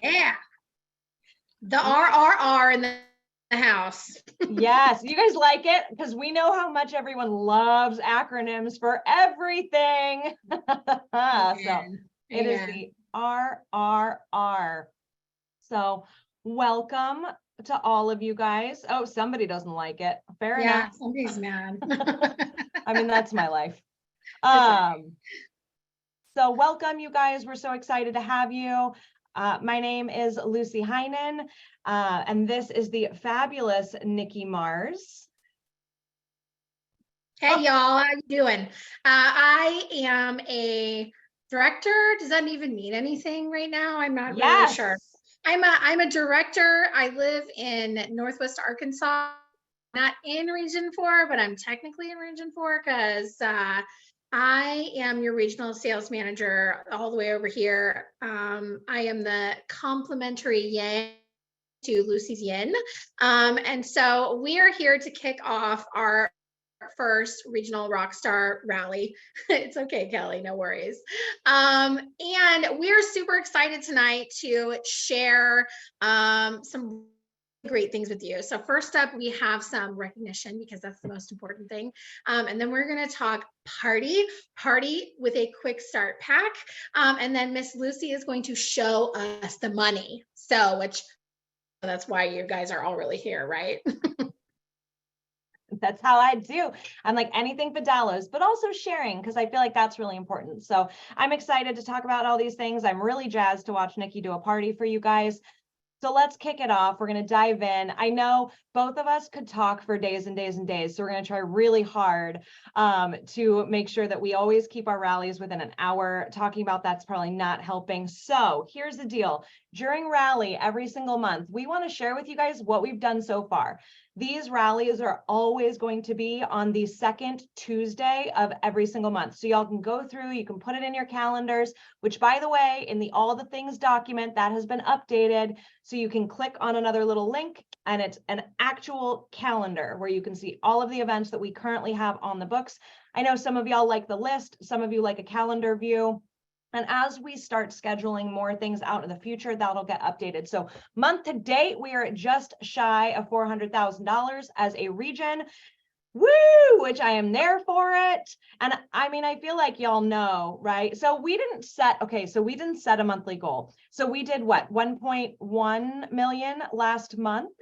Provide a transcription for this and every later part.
Yeah. The RRR in the house. Yes, you guys like it because we know how much everyone loves acronyms for everything. So it is the RRR. So welcome to all of you guys. Oh, somebody doesn't like it. Fair enough. Yeah, somebody's mad. I mean, that's my life. So welcome, you guys. We're so excited to have you. My name is Lucy Heinen, and this is the fabulous Nikki Mars. Hey, y'all, how you doing? I am a director. Does that even mean anything right now? I'm not really sure. I'm a director. I live in Northwest Arkansas, not in Region 4, but I'm technically in Region 4 because I am your regional sales manager all the way over here. I am the complimentary yang to Lucy's yin. And so we are here to kick off our first regional Rockstar rally. It's okay, Kelly, no worries. And we're super excited tonight to share some great things with you. So first up, we have some recognition because that's the most important thing. And then we're going to talk party with a quick start pack. And then Miss Lucy is going to show us the money. So, which that's why you guys are all really here, right? That's how I do. I'm like anything Fidelos, but also sharing because I feel like that's really important. So I'm excited to talk about all these things. I'm really jazzed to watch Nikki do a party for you guys. So let's kick it off. We're going to dive in. I know both of us could talk for days and days and days. So we're going to try really hard to make sure that we always keep our rallies within an hour. Talking about that's probably not helping. So here's the deal. During rally every single month, we want to share with you guys what we've done so far. These rallies are always going to be on the second Tuesday of every single month. So y'all can go through, you can put it in your calendars, which by the way, in the all the things document that has been updated. So you can click on another little link and it's an actual calendar where you can see all of the events that we currently have on the books. I know some of y'all like the list, some of you like a calendar view. And as we start scheduling more things out in the future, that'll get updated. So month to date, we are at just shy of $400,000 as a region. Woo, which I am there for it. And I mean, I feel like y'all know, right? So we didn't set a monthly goal. So we did what, 1.1 million last month.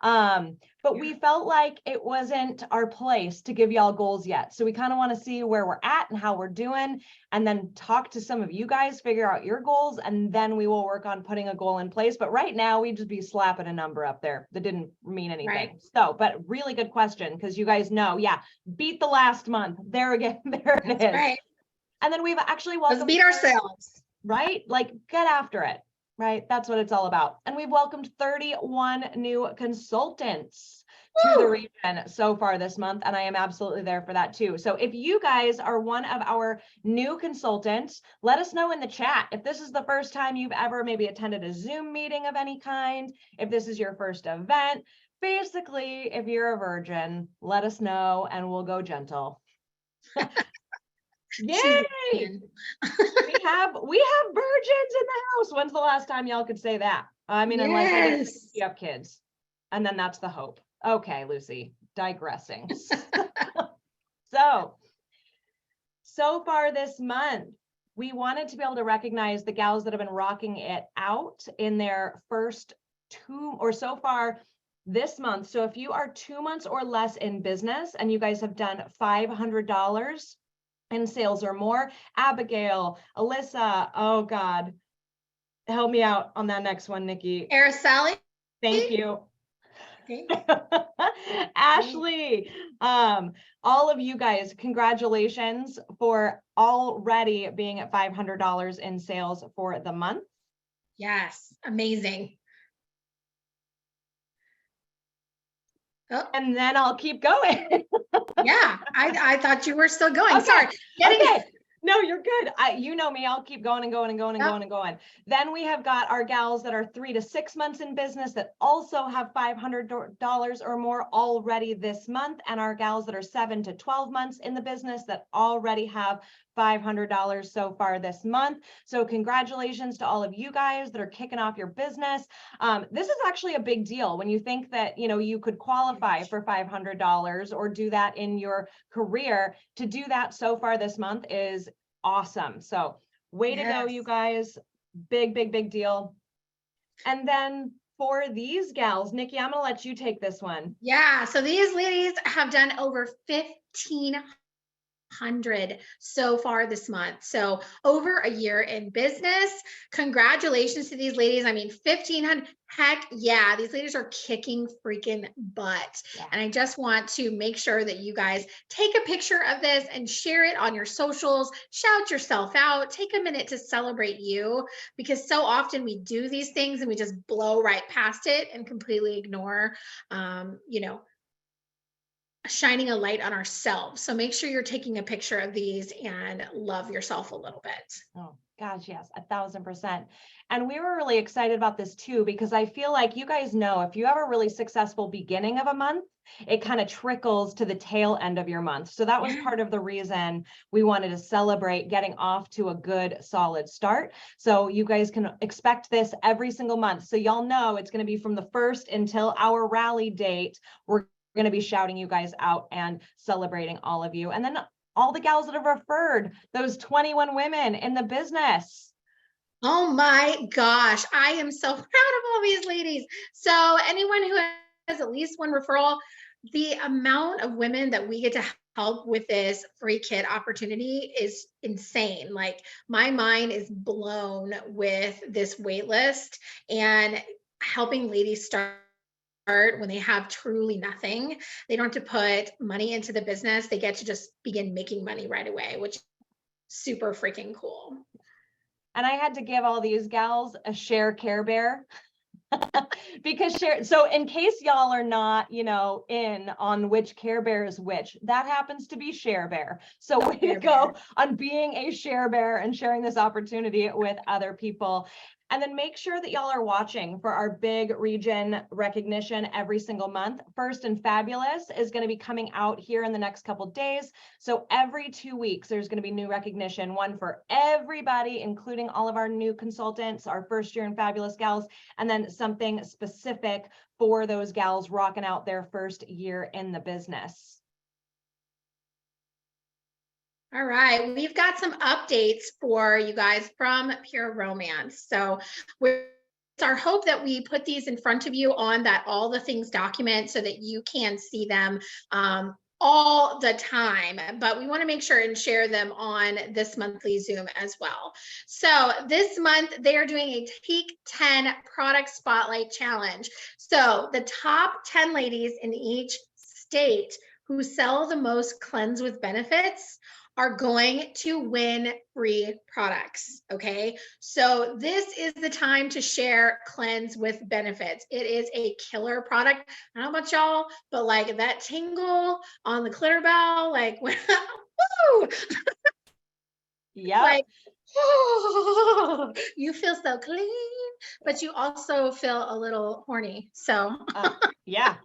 But we felt like it wasn't our place to give y'all goals yet. So we kind of want to see where we're at and how we're doing, and then talk to some of you guys, figure out your goals, and then we will work on putting a goal in place. But right now we just be slapping a number up there that didn't mean anything. Right. So, but really good question, because you guys know, yeah, beat the last month. There again, there it is. Right. And then we've actually welcomed. Let's beat ourselves. Right? Like get after it. Right? That's what it's all about. And we've welcomed 31 new consultants to the region so far this month. And I am absolutely there for that too. So if you guys are one of our new consultants, let us know in the chat. If this is the first time you've ever maybe attended a Zoom meeting of any kind, if this is your first event, basically, if you're a virgin, let us know and we'll go gentle. Yay! we have virgins in the house. When's the last time y'all could say that? I mean, unless you have kids, and then that's the hope. Okay, Lucy, digressing. So far this month, we wanted to be able to recognize the gals that have been rocking it out in their first so far this month. So if you are 2 months or less in business and you guys have done $500 in sales or more, Abigail, Alyssa, oh God, help me out on that next one, Nikki. Araceli. Thank you. Okay. Ashley, all of you guys, congratulations for already being at $500 in sales for the month. Yes, amazing. Oh. And then I'll keep going. Yeah, I thought you were still going. Okay. Sorry. Okay. No, you're good. You know me, I'll keep going and going and going and going and going. Then we have got our gals that are 3 to 6 months in business that also have $500 or more already this month. And our gals that are 7 to 12 months in the business that already have $500 so far this month. So congratulations to all of you guys that are kicking off your business. This is actually a big deal when you think that, you know, you could qualify for $500 or do that in your career. To do that so far this month is awesome. So way to go, you guys. Big, big, big deal. And then for these gals, Nikki, I'm gonna let you take this one. Yeah, so these ladies have done over 1,500 so far this month. So over a year in business. Congratulations to these ladies. I mean, 1,500, heck yeah, these ladies are kicking freaking butt. Yeah. And I just want to make sure that you guys take a picture of this and share it on your socials, shout yourself out, take a minute to celebrate you, because so often we do these things and we just blow right past it and completely ignore, you know, shining a light on ourselves. So make sure you're taking a picture of these and love yourself a little bit. Oh gosh, yes, 1,000%. And we were really excited about this too, because I feel like you guys know, if you have a really successful beginning of a month, it kind of trickles to the tail end of your month. So that was part of the reason we wanted to celebrate getting off to a good, solid start. So you guys can expect this every single month. So y'all know it's going to be from the 1st until our rally date. We're going to be shouting you guys out and celebrating all of you. And then all the gals that have referred, those 21 women in the business. Oh my gosh, I am so proud of all these ladies. So anyone who has at least one referral, the amount of women that we get to help with this free kit opportunity is insane. Like, my mind is blown with this wait list and helping ladies start when they have truly nothing. They don't have to put money into the business. They get to just begin making money right away, which is super freaking cool. And I had to give all these gals a Share Care Bear because so in case y'all are not, you know, in on which Care Bear is which, that happens to be Share Bear. So way to go on being a Share Bear and sharing this opportunity with other people. And then make sure that y'all are watching for our big region recognition every single month. First and Fabulous is going to be coming out here in the next couple of days. So every 2 weeks, there's going to be new recognition, one for everybody, including all of our new consultants, our first year in Fabulous gals, and then something specific for those gals rocking out their first year in the business. All right, we've got some updates for you guys from Pure Romance. So it's our hope that we put these in front of you on that All the Things document so that you can see them all the time, but we want to make sure and share them on this monthly Zoom as well. So this month they are doing a Take 10 Product Spotlight Challenge. So the top 10 ladies in each state who sell the most cleanse with benefits are going to win free products. Okay, so this is the time to share cleanse with benefits. It is a killer product. I don't know about y'all, but like that tingle on the clear bell, like woo! Yeah, like oh, you feel so clean, but you also feel a little horny. So yeah.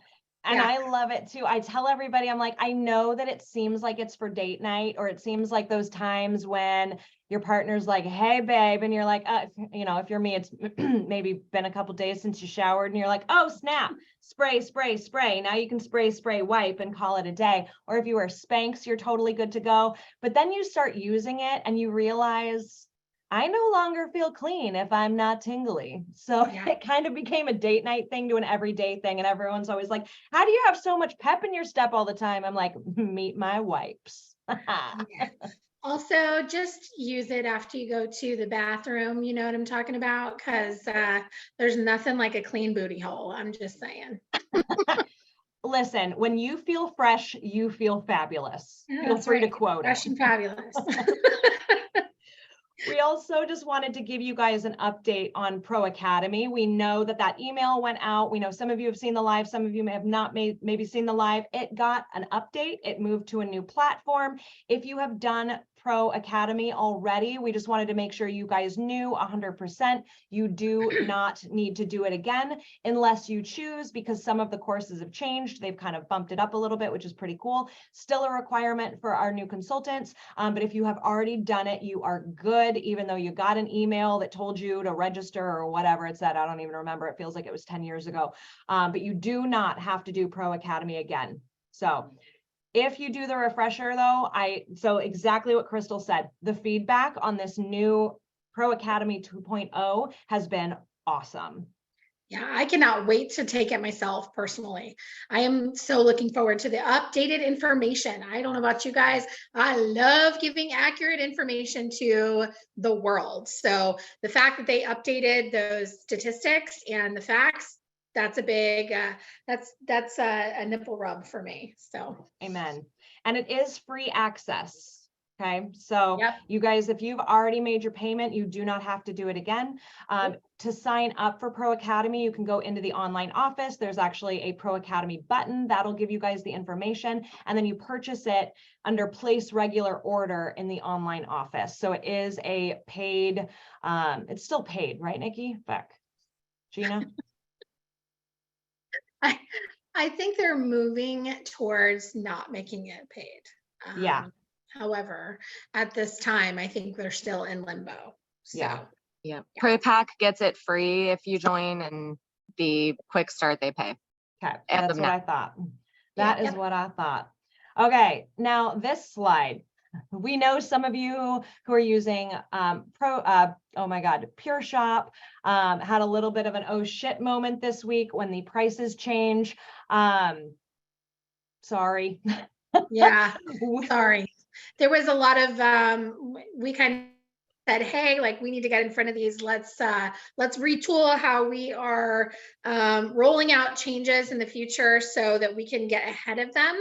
And yeah. I love it too. I tell everybody, I'm like, I know that it seems like it's for date night, or it seems like those times when your partner's like, hey, babe. And you're like, you know, if you're me, it's maybe been a couple days since you showered and you're like, oh, snap, spray, spray, spray. Now you can spray, spray, wipe and call it a day. Or if you wear Spanx, you're totally good to go. But then you start using it and you realize, I no longer feel clean if I'm not tingly. So it kind of became a date night thing to an everyday thing. And everyone's always like, how do you have so much pep in your step all the time? I'm like, meet my wipes. Also, just use it after you go to the bathroom. You know what I'm talking about? Because there's nothing like a clean booty hole. I'm just saying. Listen, when you feel fresh, you feel fabulous. Feel free to quote fresh and fabulous. We also just wanted to give you guys an update on Pro Academy. We know that email went out. We know some of you have seen the live. Some of you may have not maybe seen the live. It got an update. It moved to a new platform. If you have done Pro Academy already. We just wanted to make sure you guys knew 100%. You do not need to do it again unless you choose, because some of the courses have changed. They've kind of bumped it up a little bit, which is pretty cool. Still a requirement for our new consultants. But if you have already done it, you are good, even though you got an email that told you to register or whatever it said. I don't even remember. It feels like it was 10 years ago. But you do not have to do Pro Academy again. So if you do the refresher though, so exactly what Crystal said, the feedback on this new Pro Academy 2.0 has been awesome. Yeah, I cannot wait to take it myself personally. I am so looking forward to the updated information. I don't know about you guys. I love giving accurate information to the world. So the fact that they updated those statistics and the facts, that's a big, that's a nipple rub for me. So amen. And it is free access. Okay, so yep. You guys, if you've already made your payment, you do not have to do it again. To sign up for Pro Academy, you can go into the online office. There's actually a Pro Academy button that'll give you guys the information, and then you purchase it under place regular order in the online office. So it is a paid, it's still paid, right, Nikki? Beck, Gina? I think they're moving towards not making it paid. Yeah. However, at this time, I think they're still in limbo. So, yeah. Pre-pack gets it free if you join, and the quick start they pay. Okay, that's what I thought. That is what I thought. Okay, now this slide. We know some of you who are using oh my God, Pure Shop had a little bit of an oh shit moment this week when the prices change. Sorry. Yeah, sorry. There was a lot of we kind of said, hey, like we need to get in front of these. Let's retool how we are rolling out changes in the future so that we can get ahead of them.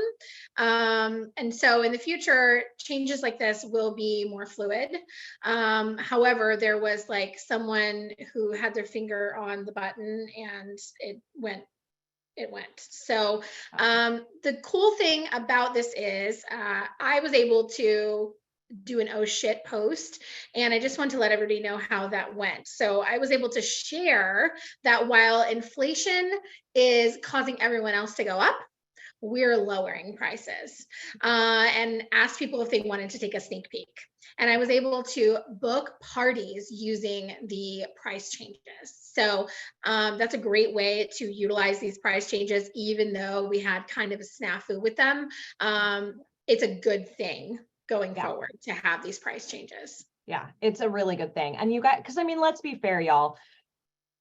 And so in the future, changes like this will be more fluid. However, there was like someone who had their finger on the button and it went. So the cool thing about this is I was able to do an oh shit post, and I just want to let everybody know how that went. So I was able to share that while inflation is causing everyone else to go up, we're lowering prices, and asked people if they wanted to take a sneak peek. And I was able to book parties using the price changes. So that's a great way to utilize these price changes, even though we had kind of a snafu with them. It's a good thing going forward to have these price changes. Yeah, it's a really good thing. And you guys, because I mean, let's be fair, y'all.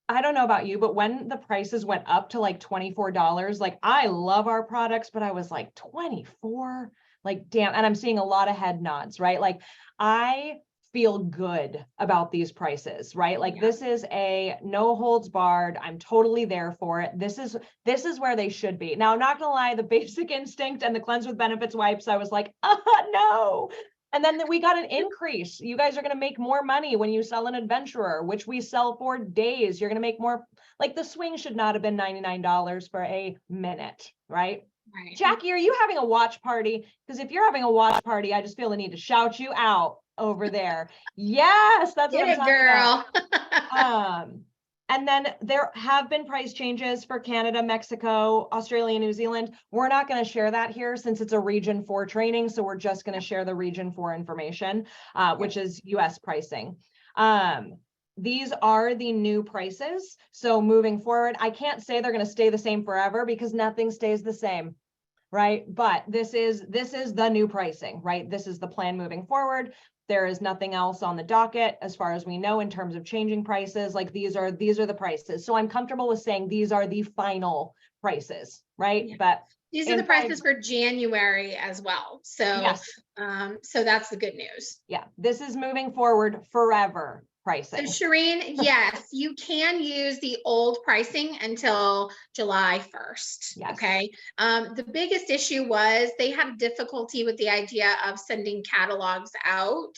I don't know about you, but when the prices went up to like $24, like I love our products, but I was like 24, like damn. And I'm seeing a lot of head nods, right? Like I feel good about these prices, right? Like this is a no holds barred. I'm totally there for it. This is where they should be. Now, I'm not gonna lie, the Basic Instinct and the Cleanse with Benefits wipes, I was like, no. And then we got an increase. You guys are going to make more money when you sell an Adventurer, which we sell for days. You're going to make more. Like the swing should not have been $99 for a minute, right? Right. Jackie, are you having a watch party? Because if you're having a watch party, I just feel the need to shout you out over there. Yes, that's what I'm talking about. And then there have been price changes for Canada, Mexico, Australia, New Zealand. We're not going to share that here since it's a region 4 training. So we're just going to share the region 4 information, which is US pricing. These are the new prices. So moving forward, I can't say they're going to stay the same forever because nothing stays the same, right? But this is the new pricing, right? This is the plan moving forward. There is nothing else on the docket as far as we know in terms of changing prices. Like these are the prices. So I'm comfortable with saying these are the final prices, right? Yeah. But these are the prices for January as well. So yes. So that's the good news. Yeah, this is moving forward forever pricing. So Shireen, yes, you can use the old pricing until July 1st. Yes. Okay. The biggest issue was they had difficulty with the idea of sending catalogs out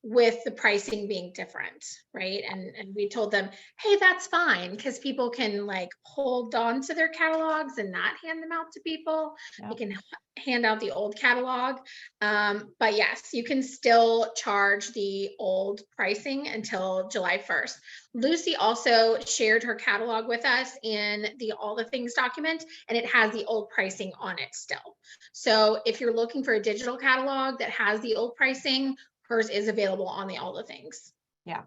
with the pricing being different, right? And we told them, hey, that's fine, because people can like hold on to their catalogs and not hand them out to people. They can hand out the old catalog. But yes, you can still charge the old pricing until July 1st. Lucy also shared her catalog with us in the All the Things document, and it has the old pricing on it still. So if you're looking for a digital catalog that has the old pricing, hers is available on the All the Things. Yeah.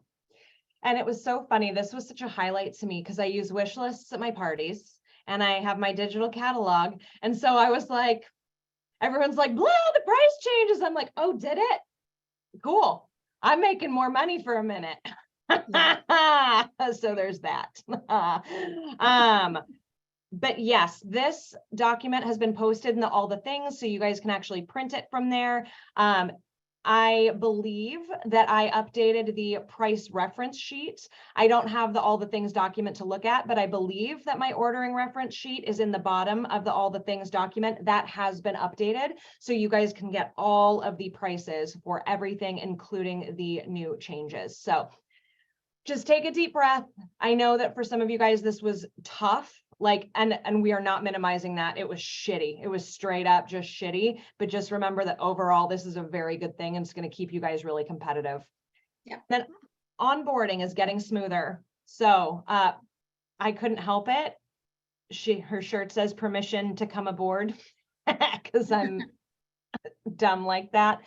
And it was so funny. This was such a highlight to me because I use wish lists at my parties and I have my digital catalog. And so I was like, everyone's like, blah, the price changes. I'm like, oh, did it? Cool. I'm making more money for a minute. So there's that. But yes, this document has been posted in the All the Things, so you guys can actually print it from there. I believe that I updated the price reference sheet. I don't have the All the Things document to look at, but I believe that my ordering reference sheet is in the bottom of the All the Things document. That has been updated, so you guys can get all of the prices for everything, including the new changes. So just take a deep breath. I know that for some of you guys, this was tough. Like, and we are not minimizing that. It was shitty. It was straight up just shitty, but just remember that overall, this is a very good thing. And it's going to keep you guys really competitive. Yeah. Then onboarding is getting smoother. So, I couldn't help it. Her shirt says permission to come aboard because I'm dumb like that.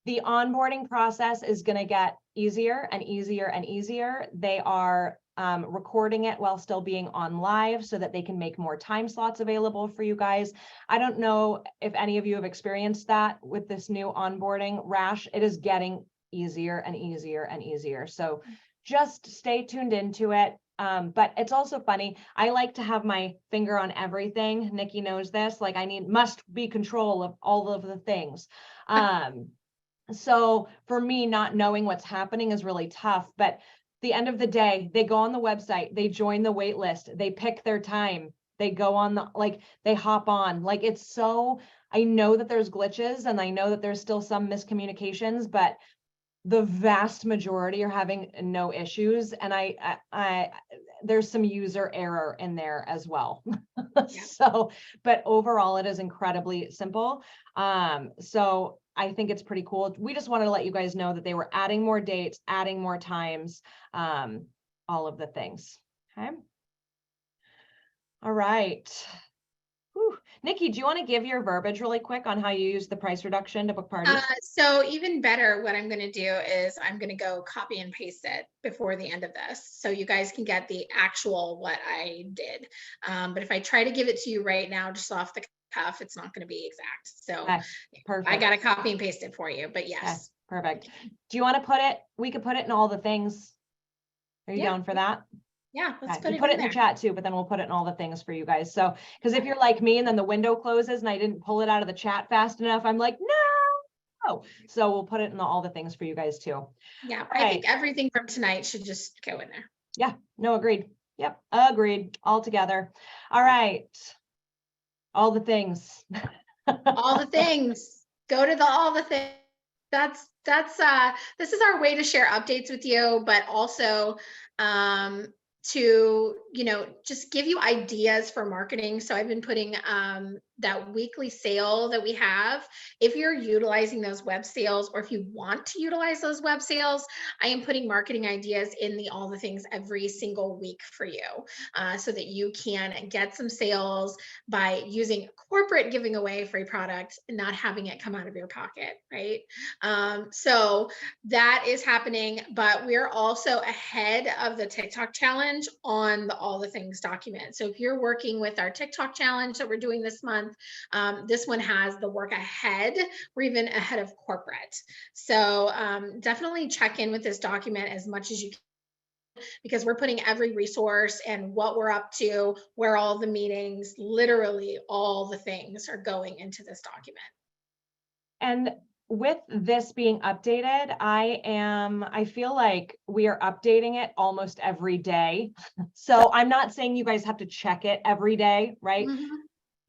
The onboarding process is going to get easier and easier and easier. They are recording it while still being on live so that they can make more time slots available for you guys. I don't know if any of you have experienced that with this new onboarding rash. It is getting easier and easier and easier. So just stay tuned into it. But it's also funny. I like to have my finger on everything. Nikki knows this. Like must be control of all of the things. So for me, not knowing what's happening is really tough, but the end of the day, they go on the website, they join the wait list, they pick their time, they go on they hop on. Like it's so, I know that there's glitches and I know that there's still some miscommunications, but the vast majority are having no issues. And I there's some user error in there as well. Yeah. So, but overall it is incredibly simple. So I think it's pretty cool. We just wanted to let you guys know that they were adding more dates, adding more times, all of the things. Okay. All right. Whew. Nikki, do you want to give your verbiage really quick on how you use the price reduction to book parties? So even better, what I'm going to do is I'm going to go copy and paste it before the end of this. So you guys can get the actual what I did. But if I try to give it to you right now, just off the cuff, it's not going to be exact. So perfect. I got to copy and paste it for you, but yes. Okay, perfect. Do you want to put it, we could put it in all the things. Are you down for that? Yeah, let's put it in the chat too, but then we'll put it in all the things for you guys. So, because if you're like me and then the window closes and I didn't pull it out of the chat fast enough, I'm like, no. So we'll put it in all the things for you guys too. Yeah, I think everything from tonight should just go in there. Yeah, no, agreed. Yep, agreed. All together. All right. All the things. All the things. Go to all the things. This is our way to share updates with you, but also to, just give you ideas for marketing. So I've been putting that weekly sale that we have. If you're utilizing those web sales, or if you want to utilize those web sales, I am putting marketing ideas in the all the things every single week for you, so that you can get some sales by using corporate giving away free product and not having it come out of your pocket, right? So that is happening, but we're also ahead of the TikTok challenge on the all the things document. So if you're working with our TikTok challenge that we're doing this month, this one has the work ahead. We're even ahead of corporate. So definitely check in with this document as much as you can, because we're putting every resource and what we're up to, where all the meetings, literally all the things are going into this document. And with this being updated, I feel like we are updating it almost every day. So I'm not saying you guys have to check it every day, right? Mm-hmm.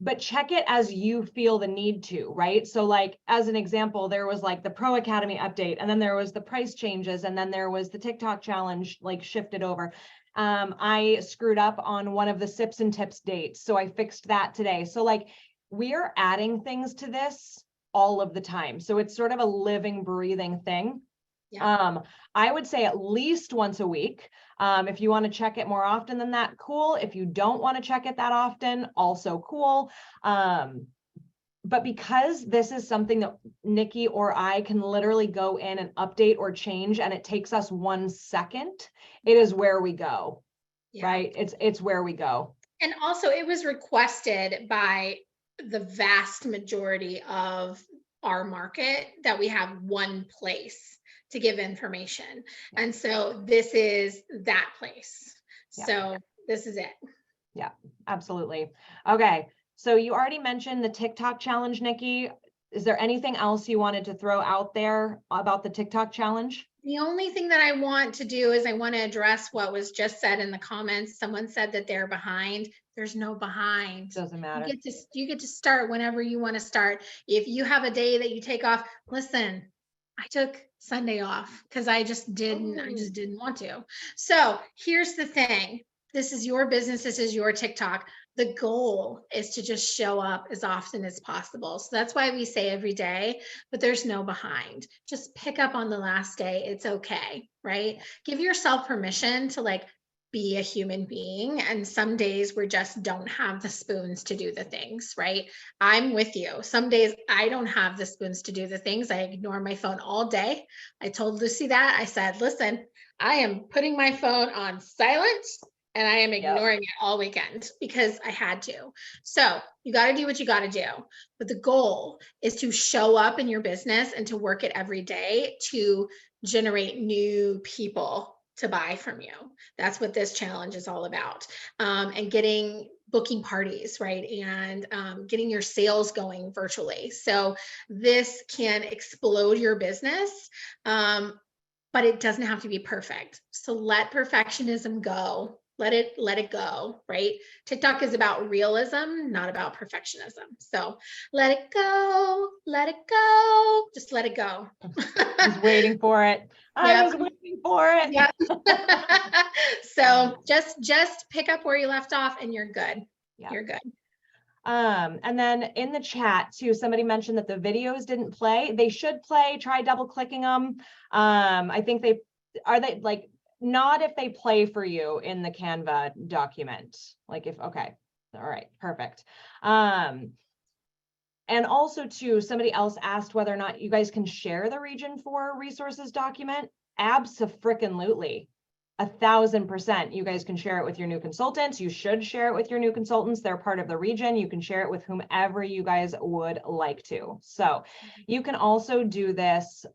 but check it as you feel the need to, right? So like, as an example, there was like the Pro Academy update, and then there was the price changes, and then there was the TikTok challenge, like shifted over. I screwed up on one of the sips and tips dates, so I fixed that today. So like, we are adding things to this all of the time. So it's sort of a living, breathing thing. Yeah. I would say at least once a week. If you want to check it more often than that, cool. If you don't want to check it that often, also cool. But because this is something that Nikki or I can literally go in and update or change, and it takes us 1 second, it is where we go, right? It's where we go. And also it was requested by the vast majority of our market that we have one place to give information. And so this is that place. So this is it. Yeah, absolutely. Okay. So you already mentioned the TikTok challenge, Nikki. Is there anything else you wanted to throw out there about the TikTok challenge? The only thing that I want to do is I want to address what was just said in the comments. Someone said that they're behind. There's no behind. Doesn't matter. You get to start whenever you want to start. If you have a day that you take off, listen, I took Sunday off because I just didn't want to. So here's the thing. This is your business. This is your TikTok. The goal is to just show up as often as possible. So that's why we say every day, but there's no behind. Just pick up on the last day. It's okay, right? Give yourself permission to like be a human being. And some days we just don't have the spoons to do the things, right? I'm with you. Some days I don't have the spoons to do the things. I ignore my phone all day. I told Lucy that. I said, listen, I am putting my phone on silent and I am ignoring it all weekend because I had to. So you got to do what you got to do. But the goal is to show up in your business and to work it every day to generate new people to buy from you. That's what this challenge is all about. And booking parties, right? And getting your sales going virtually. So this can explode your business, but it doesn't have to be perfect. So let perfectionism go. Let it go, right? TikTok is about realism, not about perfectionism. So let it go, just let it go. I was waiting for it. I was waiting for it. Yeah. So just pick up where you left off and you're good. Yeah. You're good. And then in the chat too, somebody mentioned that the videos didn't play. They should play. Try double clicking them. I think they like, not if they play for you in the Canva document. Like if, okay. All right, perfect. And also too, somebody else asked whether or not you guys can share the region for resources document. Abso-frickin-lutely. 1,000%. You guys can share it with your new consultants. You should share it with your new consultants. They're part of the region. You can share it with whomever you guys would like to. So you can also do this,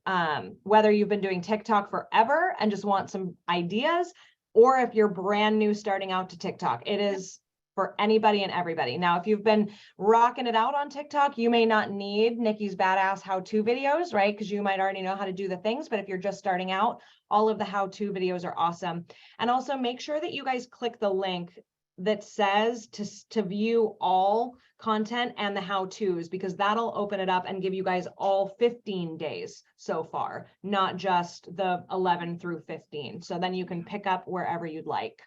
whether you've been doing TikTok forever and just want some ideas, or if you're brand new starting out to TikTok. It is for anybody and everybody. Now, if you've been rocking it out on TikTok, you may not need Nikki's badass how-to videos, right? Because you might already know how to do the things. But if you're just starting out, all of the how-to videos are awesome. And also make sure that you guys click the link that says to view all content and the how-tos, because that'll open it up and give you guys all 15 days so far, not just the 11 through 15. So then you can pick up wherever you'd like.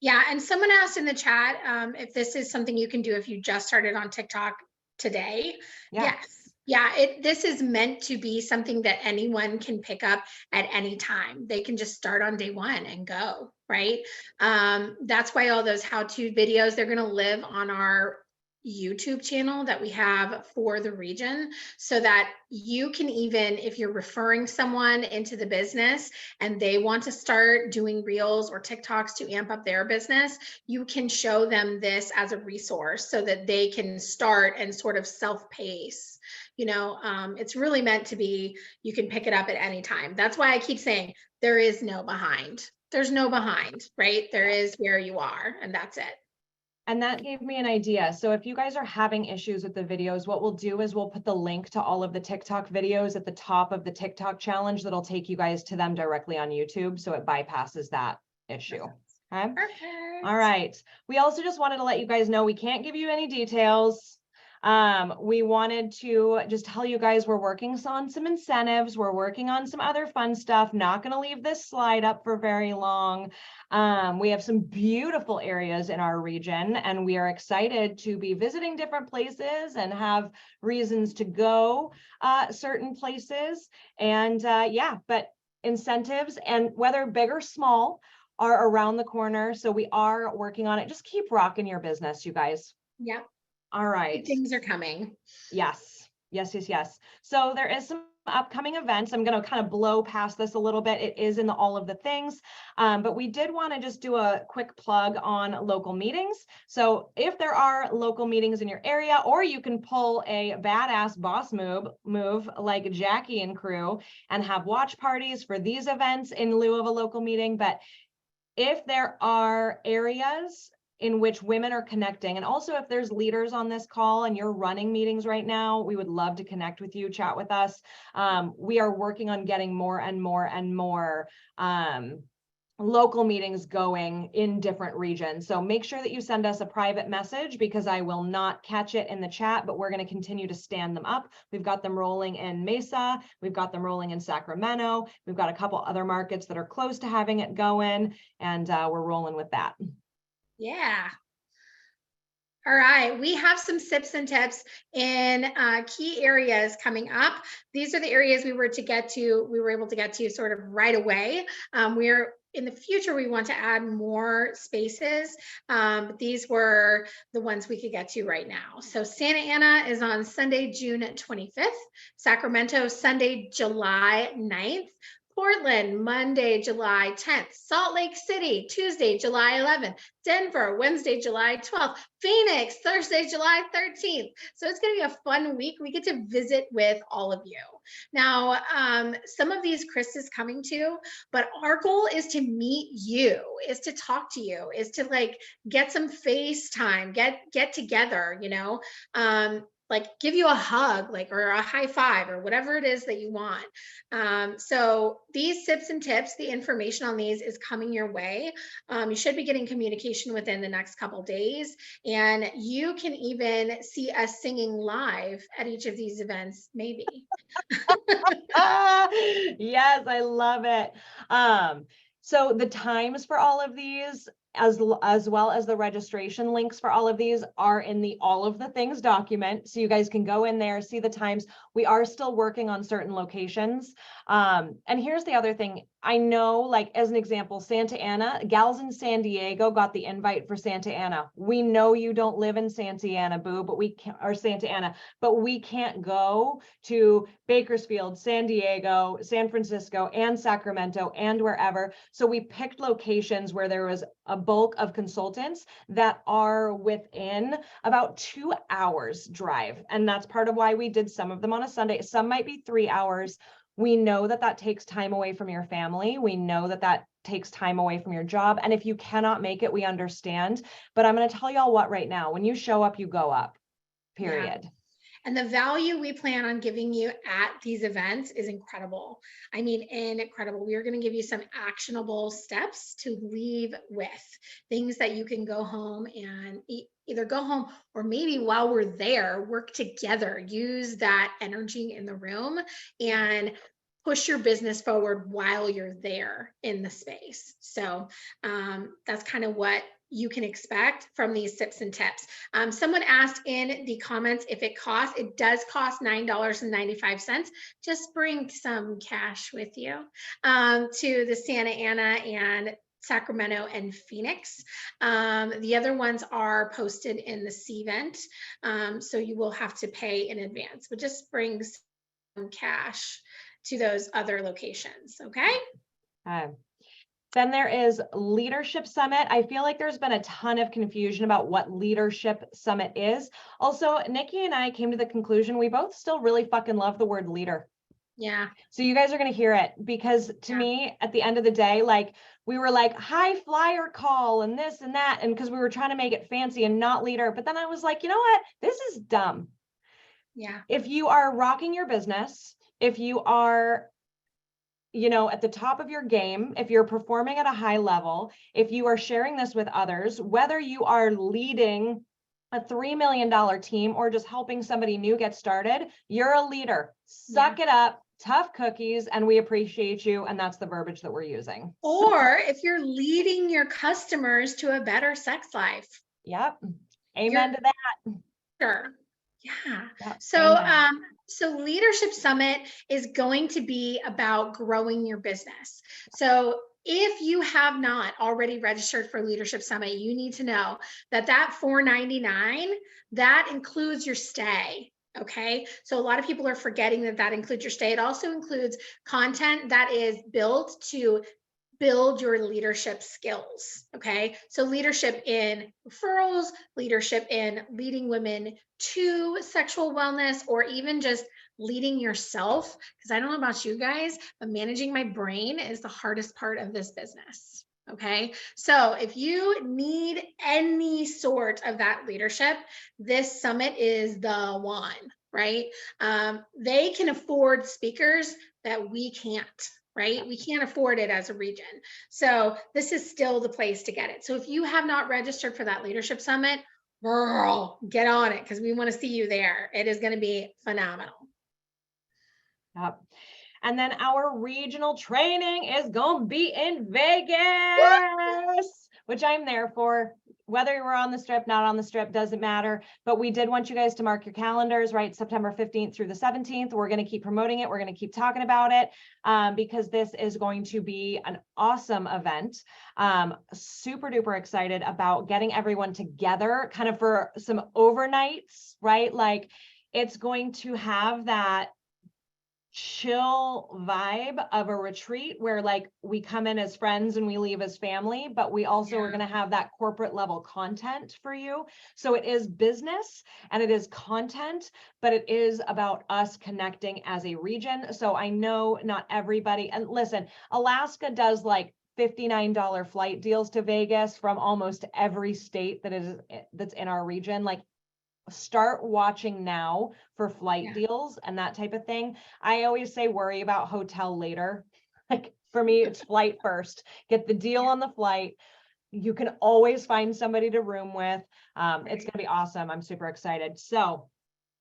Yeah, and someone asked in the chat if this is something you can do if you just started on TikTok today. Yes. Yeah, this is meant to be something that anyone can pick up at any time. They can just start on day one and go, right? That's why all those how-to videos, they're going to live on our YouTube channel that we have for the region, so that you can, even if you're referring someone into the business and they want to start doing reels or TikToks to amp up their business, you can show them this as a resource so that they can start and sort of self-pace. You know, it's really meant to be, you can pick it up at any time. That's why I keep saying there is no behind. There's no behind, right? There is where you are, and that's it. And that gave me an idea. So if you guys are having issues with the videos, what we'll do is we'll put the link to all of the TikTok videos at the top of the TikTok challenge that'll take you guys to them directly on YouTube. So it bypasses that issue. Okay. Perfect. All right. We also just wanted to let you guys know we can't give you any details. We wanted to just tell you guys we're working on some incentives. We're working on some other fun stuff. Not going to leave this slide up for very long. We have some beautiful areas in our region, and we are excited to be visiting different places and have reasons to go certain places. And yeah, but incentives, and whether big or small, are around the corner. So we are working on it. Just keep rocking your business, you guys. Yep. All right. Good things are coming. Yes. Yes, yes, yes. So there is some upcoming events. I'm going to kind of blow past this a little bit. It is in all of the things, but we did want to just do a quick plug on local meetings. So if there are local meetings in your area, or you can pull a badass boss move like Jackie and crew and have watch parties for these events in lieu of a local meeting. But if there are areas in which women are connecting, and also if there's leaders on this call and you're running meetings right now, we would love to connect with you, chat with us. We are working on getting more and more and more local meetings going in different regions. So make sure that you send us a private message, because I will not catch it in the chat, but we're going to continue to stand them up. We've got them rolling in Mesa. We've got them rolling in Sacramento. We've got a couple other markets that are close to having it going, and we're rolling with that. Yeah. All right, we have some sips and tips in key areas coming up. These are the areas we were able to get to sort of right away. We're in the future, we want to add more spaces, but these were the ones we could get to right now. So Santa Ana is on Sunday, June 25th, Sacramento, Sunday, July 9th, Portland, Monday, July 10th, Salt Lake City, Tuesday, July 11th, Denver, Wednesday, July 12th, Phoenix, Thursday, July 13th. So it's going to be a fun week. We get to visit with all of you. Now, some of these Chris is coming to, but our goal is to meet you, is to talk to you, is to like get some FaceTime, get together, you know, like give you a hug, like, or a high five, or whatever it is that you want. So these tips and tips, the information on these is coming your way. You should be getting communication within the next couple days, and you can even see us singing live at each of these events, maybe. Yes, I love it. So the times for all of these, as well as the registration links for all of these, are in the all of the things document. So you guys can go in there, see the times. We are still working on certain locations. And here's the other thing. I know, like, as an example, Santa Ana, gals in San Diego got the invite for Santa Ana. We know you don't live in Santa Ana, boo, but we can't, or Santa Ana, but we can't go to Bakersfield, San Diego, San Francisco, and Sacramento, and wherever. So we picked locations where there was a bulk of consultants that are within about 2 hours drive. And that's part of why we did some of them on a Sunday. Some might be 3 hours. We know that that takes time away from your family. We know that that takes time away from your job. And if you cannot make it, we understand. But I'm going to tell y'all what right now, when you show up, you go up, period. Yeah. And the value we plan on giving you at these events is incredible. I mean, incredible. We are going to give you some actionable steps to leave with, things that you can go home and either go home, or maybe while we're there, work together, use that energy in the room and push your business forward while you're there in the space. So that's kind of what you can expect from these tips and tips. Someone asked in the comments if it costs. It does cost $9.95. Just bring some cash with you to the Santa Ana and Sacramento and Phoenix. The other ones are posted in the C-Vent, so you will have to pay in advance, but just bring some cash to those other locations, okay? Then there is Leadership Summit. I feel like there's been a ton of confusion about what Leadership Summit is. Also, Nikki and I came to the conclusion we both still really fucking love the word leader. Yeah. So you guys are going to hear it, because to me, at the end of the day, like, we were like high flyer call and this and that, and because we were trying to make it fancy and not leader. But then I was like, you know what? This is dumb. Yeah. If you are rocking your business, if you are you know, at the top of your game, if you're performing at a high level, if you are sharing this with others, whether you are leading a $3 million team or just helping somebody new get started, you're a leader. Suck it up, tough cookies, and we appreciate you. And that's the verbiage that we're using. Or if you're leading your customers to a better sex life. Yep. Amen to that. Sure. Yeah. Yep. So, Amen. so Leadership Summit is going to be about growing your business. So if you have not already registered for Leadership Summit, you need to know that that $499, that includes your stay. Okay. So a lot of people are forgetting that that includes your stay. It also includes content that is built to build your leadership skills. Okay. So leadership in referrals, leadership in leading women to sexual wellness, or even just leading yourself. Because I don't know about you guys, but managing my brain is the hardest part of this business. Okay. So if you need any sort of that leadership, this summit is the one, right? They can afford speakers that we can't. Right? We can't afford it as a region. So this is still the place to get it. So if you have not registered for that Leadership Summit, girl, get on it, because we want to see you there. It is going to be phenomenal. Yep. And then our regional training is going to be in Vegas, which I'm there for. Whether you're on the strip, not on the strip, doesn't matter. But we did want you guys to mark your calendars, right? September 15th through the 17th. We're going to keep promoting it. We're going to keep talking about it because this is going to be an awesome event. Super duper excited about getting everyone together kind of for some overnights, right? Like it's going to have that chill vibe of a retreat where like we come in as friends and we leave as family, but we also are going to have that corporate level content for you. So it is business and it is content, but it is about us connecting as a region. So I know not everybody, and listen, Alaska does like $59 flight deals to Vegas from almost every state that's in our region. Like start watching now for flight deals and that type of thing. I always say worry about hotel later. Like for me, it's flight first. Get the deal on the flight. You can always find somebody to room with. It's going to be awesome. I'm super excited. So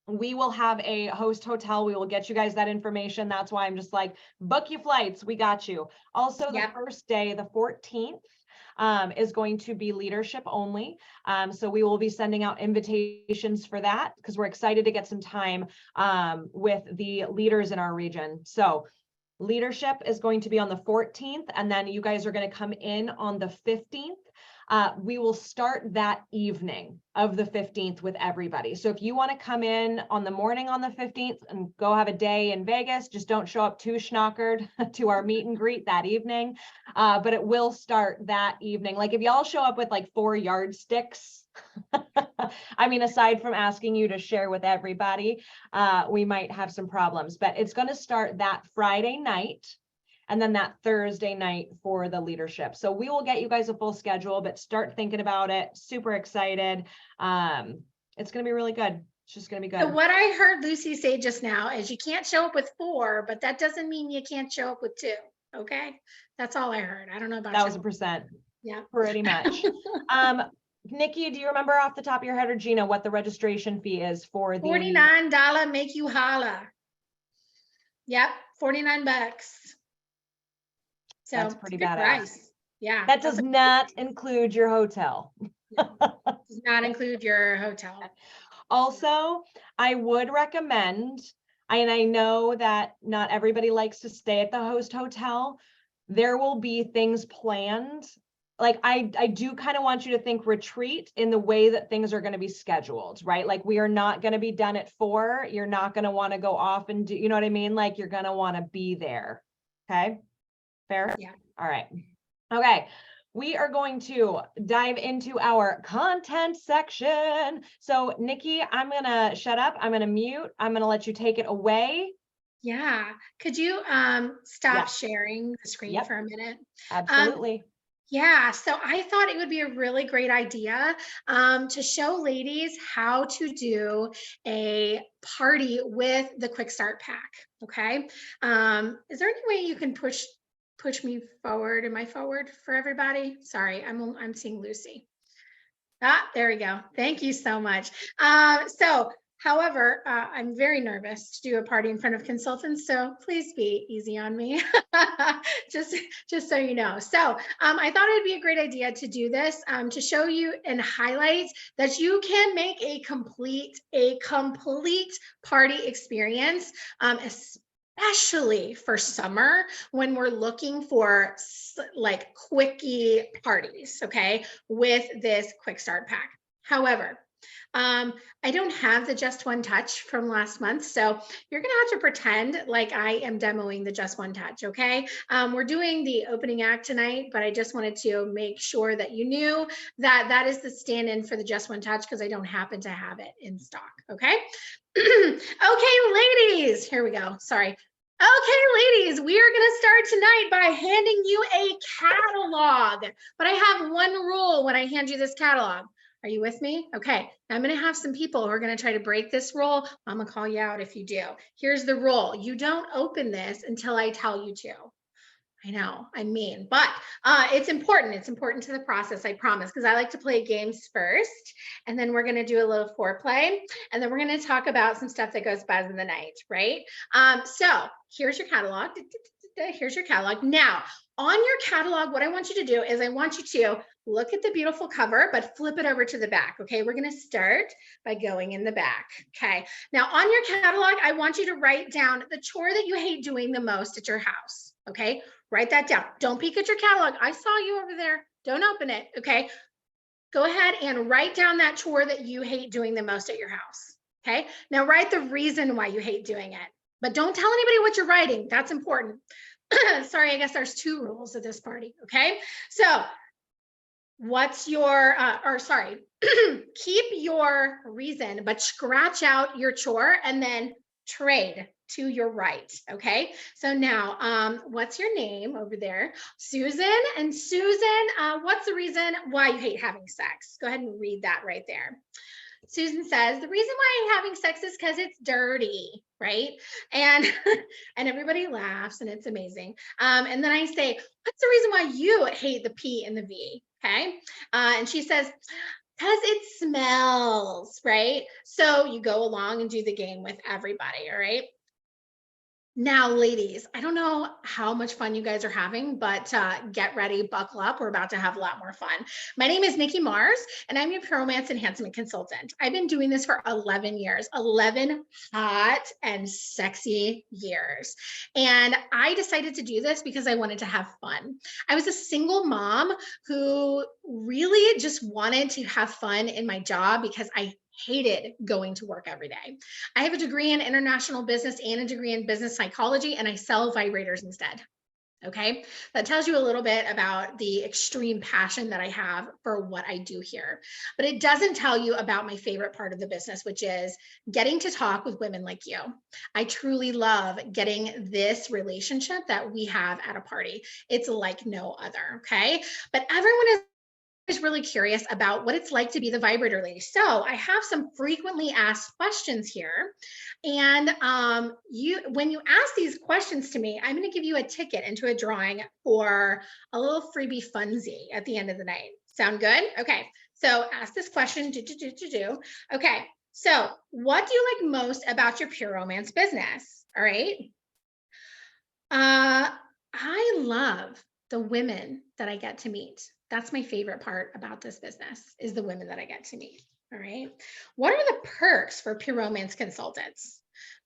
we will have a host hotel. We will get you guys that information. That's why I'm just like, book your flights. We got you. Also, the first day, the 14th, is going to be leadership only. So we will be sending out invitations for that because we're excited to get some time with the leaders in our region. So leadership is going to be on the 14th, and then you guys are going to come in on the 15th. We will start that evening of the 15th with everybody. So if you want to come in on the morning on the 15th and go have a day in Vegas, just don't show up too schnockered to our meet and greet that evening. But it will start that evening. Like if y'all show up with like 4 yardsticks, I mean, aside from asking you to share with everybody, we might have some problems, but it's going to start that Friday night. And then that Thursday night for the leadership. So we will get you guys a full schedule, but start thinking about it. Super excited. It's going to be really good. It's just going to be good. So what I heard Lucy say just now is you can't show up with 4, but that doesn't mean you can't show up with 2. Okay. That's all I heard. I don't know about 1,000%. Yeah. Pretty much. Nikki, do you remember off the top of your head, or Gina, what the registration fee is for the $49 make you holla? Yep. $49. So that's pretty badass. Yeah. That does not include your hotel. Does not include your hotel. Also, I would recommend, and I know that not everybody likes to stay at the host hotel. There will be things planned. Like I do kind of want you to think retreat in the way that things are going to be scheduled, right? Like we are not going to be done at 4. You're not going to want to go off and do, you know what I mean? Like you're going to want to be there. Okay. Fair? Yeah. All right. Okay. We are going to dive into our content section. So Nikki, I'm going to shut up. I'm going to mute. I'm going to let you take it away. Yeah. Could you stop sharing the screen for a minute? Absolutely. Yeah, so I thought it would be a really great idea to show ladies how to do a party with the Quick Start Pack. Okay. Is there any way you can push me forward? Am I forward for everybody? Sorry, I'm seeing Lucy. Ah, there we go. Thank you so much. However, I'm very nervous to do a party in front of consultants, so please be easy on me, just, just so you know. So I thought it'd be a great idea to do this to show you and highlight that you can make a complete party experience, especially for summer when we're looking for like quickie parties, okay, with this Quick Start Pack. However, I don't have the Just One Touch from last month, so you're gonna have to pretend like I am demoing the Just One Touch, okay? We're doing the opening act tonight, but I just wanted to make sure that you knew that that is the stand-in for the Just One Touch because I don't happen to have it in stock, okay? Okay, ladies, here we go, sorry. Okay, ladies, we are gonna start tonight by handing you a catalog, but I have one rule when I hand you this catalog. Are you with me? Okay, now I'm gonna have some people who are gonna try to break this rule. I'm gonna call you out if you do. Here's the rule. You don't open this until I tell you to. I know, I'm mean, but it's important. It's important to the process, I promise, because I like to play games first, and then we're gonna do a little foreplay, and then we're gonna talk about some stuff that goes buzz in the night, right? So here's your catalog. Here's your catalog. Now, on your catalog, what I want you to do is I want you to look at the beautiful cover, but flip it over to the back, okay? We're gonna start by going in the back, okay? Now, on your catalog, I want you to write down the chore that you hate doing the most at your house, okay? Write that down. Don't peek at your catalog. I saw you over there. Don't open it, okay? Go ahead and write down that chore that you hate doing the most at your house, okay? Now, write the reason why you hate doing it, but don't tell anybody what you're writing. That's important. Sorry, I guess there's two rules at this party, okay? So what's your, keep your reason, but scratch out your chore and then trade to your right, okay? So now, what's your name over there? Susan. And Susan, what's the reason why you hate having sex? Go ahead and read that right there. Susan says, the reason why I'm having sex is because it's dirty, right? And and everybody laughs and it's amazing. And then I say, what's the reason why you hate the P and the V? Okay. And she says, because it smells, right? So you go along and do the game with everybody, all right? Now, ladies, I don't know how much fun you guys are having, but get ready, buckle up. We're about to have a lot more fun. My name is Nikki Mars, and I'm your romance enhancement consultant. I've been doing this for 11 years, 11 hot and sexy years. And I decided to do this because I wanted to have fun. I was a single mom who really just wanted to have fun in my job because I hated going to work every day. I have a degree in international business and a degree in business psychology, and I sell vibrators instead. Okay, that tells you a little bit about the extreme passion that I have for what I do here. But it doesn't tell you about my favorite part of the business, which is getting to talk with women like you. I truly love getting this relationship that we have at a party. It's like no other. Okay, but everyone is really curious about what it's like to be the vibrator lady. So I have some frequently asked questions here. And when you ask these questions to me, I'm going to give you a ticket into a drawing for a little freebie funsie at the end of the night. Sound good? Okay. So ask this question. Okay. So what do you like most about your pure romance business? All right. I love the women that I get to meet. That's my favorite part about this business is the women that I get to meet. All right. What are the perks for pure romance consultants?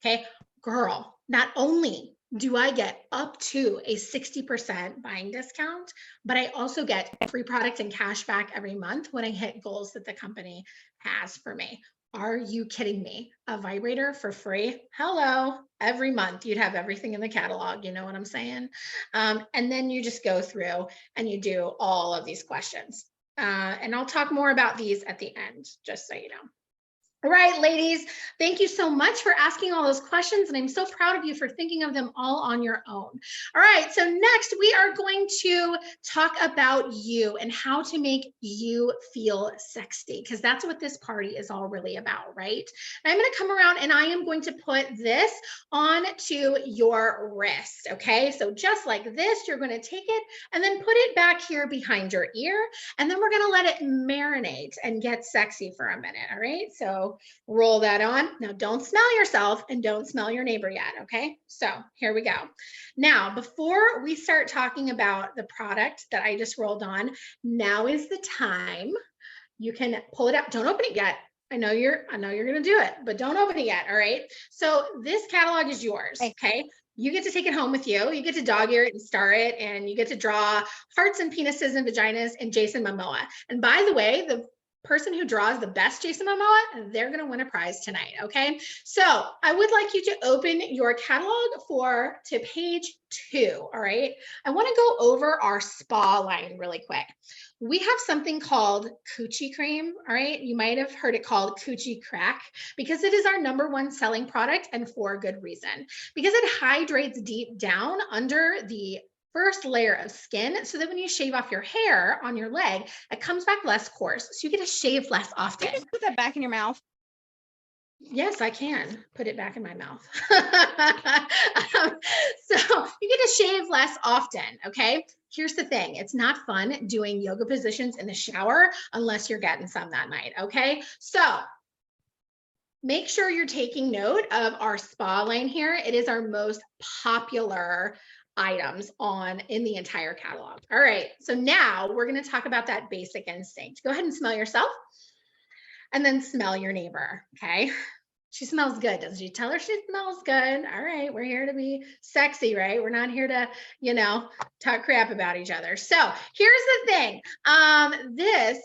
Okay. Girl, not only do I get up to a 60% buying discount, but I also get free product and cash back every month when I hit goals that the company has for me. Are you kidding me? A vibrator for free? Hello. Every month you'd have everything in the catalog. You know what I'm saying? And then you just go through and you do all of these questions. And I'll talk more about these at the end, just so you know. All right, ladies, thank you so much for asking all those questions, and I'm so proud of you for thinking of them all on your own. All right, so next we are going to talk about you and how to make you feel sexy, because that's what this party is all really about, right? And I'm going to come around and I am going to put this onto your wrist, okay? So just like this, you're going to take it and then put it back here behind your ear, and then we're going to let it marinate and get sexy for a minute, all right? So roll that on. Now don't smell yourself and don't smell your neighbor yet, okay? So here we go. Now, before we start talking about the product that I just rolled on, now is the time. You can pull it up. Don't open it yet. I know you're gonna do it, but don't open it yet, all right? So this catalog is yours, okay? You get to take it home with you. You get to dog ear it and star it, and you get to draw hearts and penises and vaginas and Jason Momoa. And by the way, the person who draws the best Jason Momoa, they're going to win a prize tonight. Okay. So I would like you to open your catalog to page 2. All right. I want to go over our spa line really quick. We have something called coochie cream. All right. You might have heard it called coochie crack, because it is our #1 selling product, and for good reason, because it hydrates deep down under the first layer of skin, so that when you shave off your hair on your leg, it comes back less coarse, so you get to shave less often. Can you just put that back in your mouth? Yes, I can put it back in my mouth. So you get to shave less often, okay? Here's the thing. It's not fun doing yoga positions in the shower unless you're getting some that night, okay? So make sure you're taking note of our spa line here. It is our most popular items in the entire catalog. All right, so now we're going to talk about that basic instinct. Go ahead and smell yourself, and then smell your neighbor. Okay, she smells good, doesn't she? Tell her she smells good. All right, we're here to be sexy, right? We're not here to, talk crap about each other. So here's the thing. This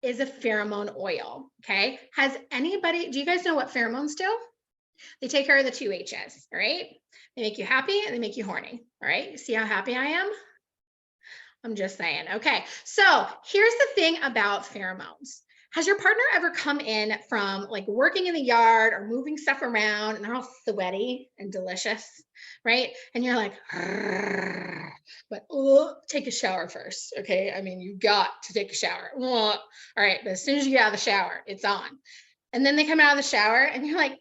is a pheromone oil. Okay, do you guys know what pheromones do? They take care of the 2 H's, all right? They make you happy and they make you horny, all right? You see how happy I am? I'm just saying. Okay, so here's the thing about pheromones. Has your partner ever come in from like working in the yard or moving stuff around, and they're all sweaty and delicious, right? And you're like, but take a shower first, okay? I mean, you got to take a shower. All right, but as soon as you get out of the shower, it's on. And then they come out of the shower and you're like,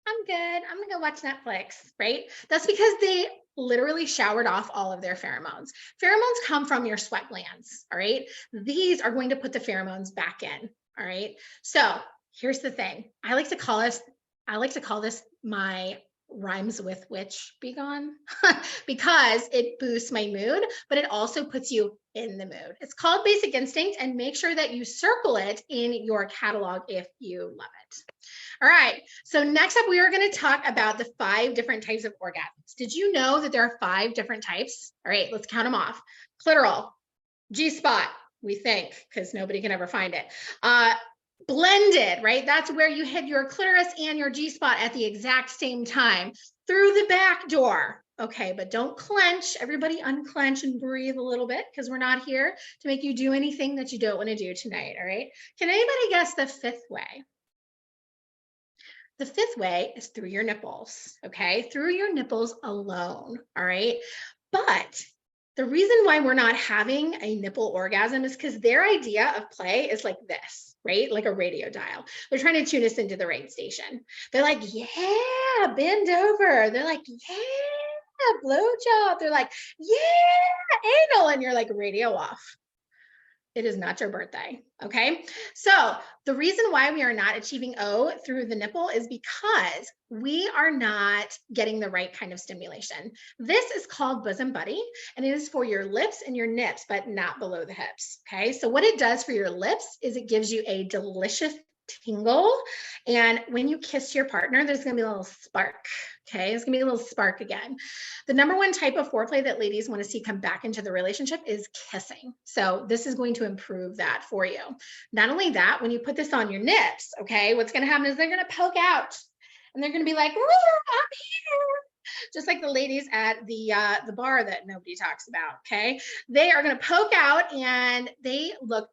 I'm good. I'm gonna go watch Netflix, right? That's because they literally showered off all of their pheromones. Pheromones come from your sweat glands, all right? These are going to put the pheromones back in, all right? So here's the thing. I like to call this my rhymes with witch be gone because it boosts my mood, but it also puts you in the mood. It's called Basic Instinct, and make sure that you circle it in your catalog if you love it. All right, so next up, we are going to talk about the 5 different types of orgasms. Did you know that there are 5 different types? All right, let's count them off. Clitoral, G-spot, we think, because nobody can ever find it. Blended, right? That's where you hit your clitoris and your G-spot at the exact same time through the back door. Okay, but don't clench. Everybody unclench and breathe a little bit, because we're not here to make you do anything that you don't want to do tonight, all right? Can anybody guess the 5th way? The 5th way is through your nipples, okay? Through your nipples alone, all right? But the reason why we're not having a nipple orgasm is because their idea of play is like this, right? Like a radio dial. They're trying to tune us into the right station. They're like, yeah, bend over. They're like, yeah, blowjob. They're like, yeah, anal. And you're like, radio off. It is not your birthday, okay? So the reason why we are not achieving O through the nipple is because we are not getting the right kind of stimulation. This is called bosom buddy, and it is for your lips and your nips, but not below the hips, okay? So what it does for your lips is it gives you a delicious tingle, and when you kiss your partner, there's gonna be a little spark, okay? It's gonna be a little spark again. The #1 type of foreplay that ladies want to see come back into the relationship is kissing. So this is going to improve that for you. Not only that, when you put this on your nips, okay, what's gonna happen is they're gonna poke out, and they're gonna be like, I'm here. Just like the ladies at the bar that nobody talks about, okay? They are gonna poke out, and they look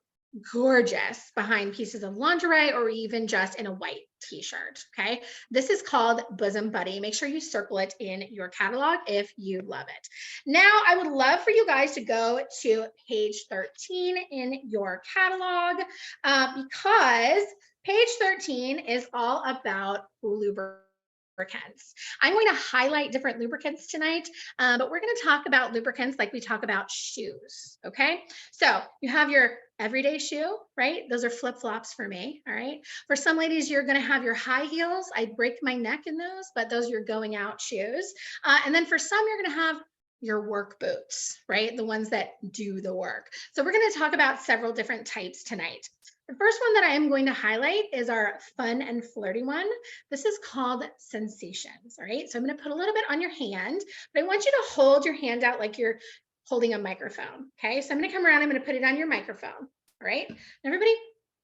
gorgeous behind pieces of lingerie or even just in a white t-shirt. Okay, this is called Bosom Buddy. Make sure you circle it in your catalog if you love it. Now I would love for you guys to go to page 13 in your catalog because page 13 is all about lubricants. I'm going to highlight different lubricants tonight, but we're going to talk about lubricants like we talk about shoes. Okay, so you have your everyday shoe, right? Those are flip-flops for me. All right, for some ladies, you're going to have your high heels. I break my neck in those, but those are your going out shoes. And then for some, you're going to have your work boots, right? The ones that do the work. So we're going to talk about several different types tonight. The first one that I am going to highlight is our fun and flirty one. This is called Sensations, all right? So I'm going to put a little bit on your hand, but I want you to hold your hand out like you're holding a microphone, okay? So I'm going to come around, I'm going to put it on your microphone, all right? Everybody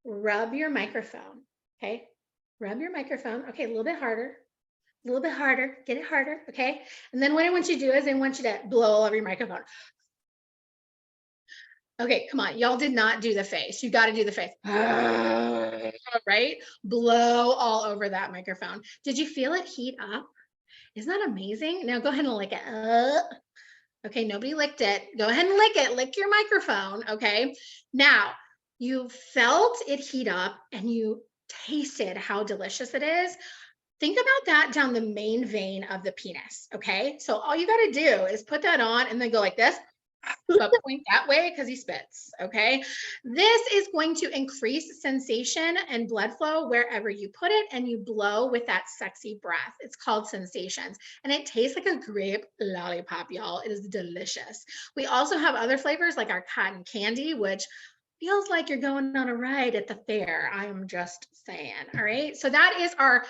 rub your microphone, okay? Rub your microphone. Okay, a little bit harder, get it harder, okay? And then what I want you to do is I want you to blow all over your microphone. Okay, come on. Y'all did not do the face. You got to do the face. Right? Blow all over that microphone. Did you feel it heat up? Isn't that amazing? Now go ahead and lick it. Okay, nobody licked it. Go ahead and lick it. Lick your microphone. Okay. Now you felt it heat up and you tasted how delicious it is. Think about that down the main vein of the penis. Okay. So all you got to do is put that on and then go like this. But point that way because he spits, okay? This is going to increase sensation and blood flow wherever you put it, and you blow with that sexy breath. It's called Sensations, and it tastes like a grape lollipop, y'all. It is delicious. We also have other flavors like our cotton candy, which feels like you're going on a ride at the fair. I am just saying. All right. So that is our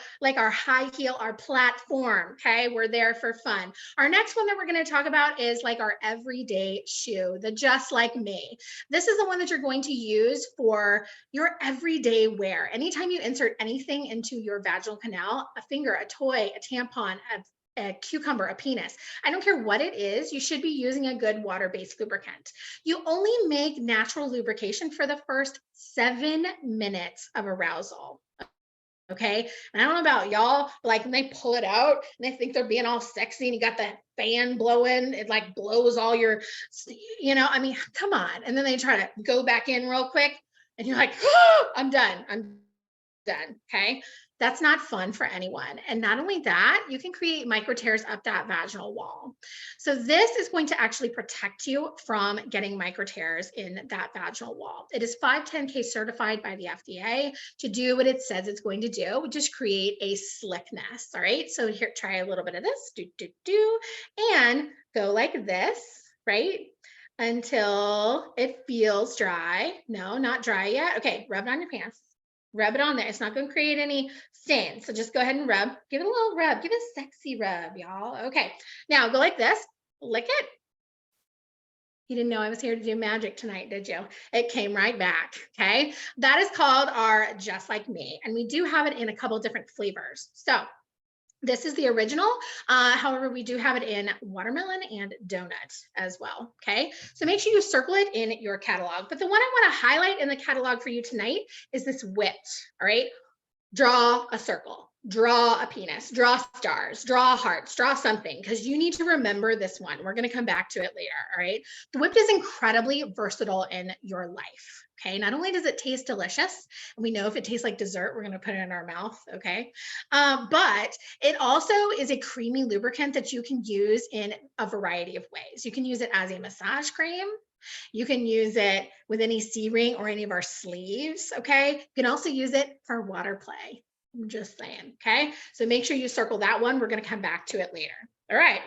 high heel, our platform. Okay. We're there for fun. Our next one that we're going to talk about is like our everyday shoe, the Just Like Me. This is the one that you're going to use for your everyday wear. Anytime you insert anything into your vaginal canal, a finger, a toy, a tampon, a cucumber, a penis. I don't care what it is, you should be using a good water-based lubricant. You only make natural lubrication for the first 7 minutes of arousal. Okay. And I don't know about y'all, like when they pull it out and they think they're being all sexy and you got the fan blowing, it like blows all your, I mean, come on. And then they try to go back in real quick and you're like, oh, I'm done. Okay. That's not fun for anyone. And not only that, you can create micro tears up that vaginal wall. So this is going to actually protect you from getting micro tears in that vaginal wall. It is 510K certified by the FDA to do what it says it's going to do, which is create a slickness. All right. So here, try a little bit of this, and go like this, right? Until it feels dry. No, not dry yet. Okay. Rub it on your pants. Rub it on there. It's not going to create any stains. So just go ahead and rub. Give it a little rub. Give it a sexy rub, y'all. Okay. Now go like this. Lick it. You didn't know I was here to do magic tonight, did you? It came right back. Okay. That is called our Just Like Me. And we do have it in a couple different flavors. So this is the original. However, we do have it in watermelon and donut as well. Okay. So make sure you circle it in your catalog. But the one I want to highlight in the catalog for you tonight is this whipped. All right. Draw a circle, draw a penis, draw stars, draw hearts, draw something, because you need to remember this one. We're going to come back to it later. All right. The whipped is incredibly versatile in your life. Okay. Not only does it taste delicious, and we know if it tastes like dessert, we're going to put it in our mouth. Okay. But it also is a creamy lubricant that you can use in a variety of ways. You can use it as a massage cream. You can use it with any C-ring or any of our sleeves, okay? You can also use it for water play. I'm just saying, okay? So make sure you circle that one. We're going to come back to it later. All right.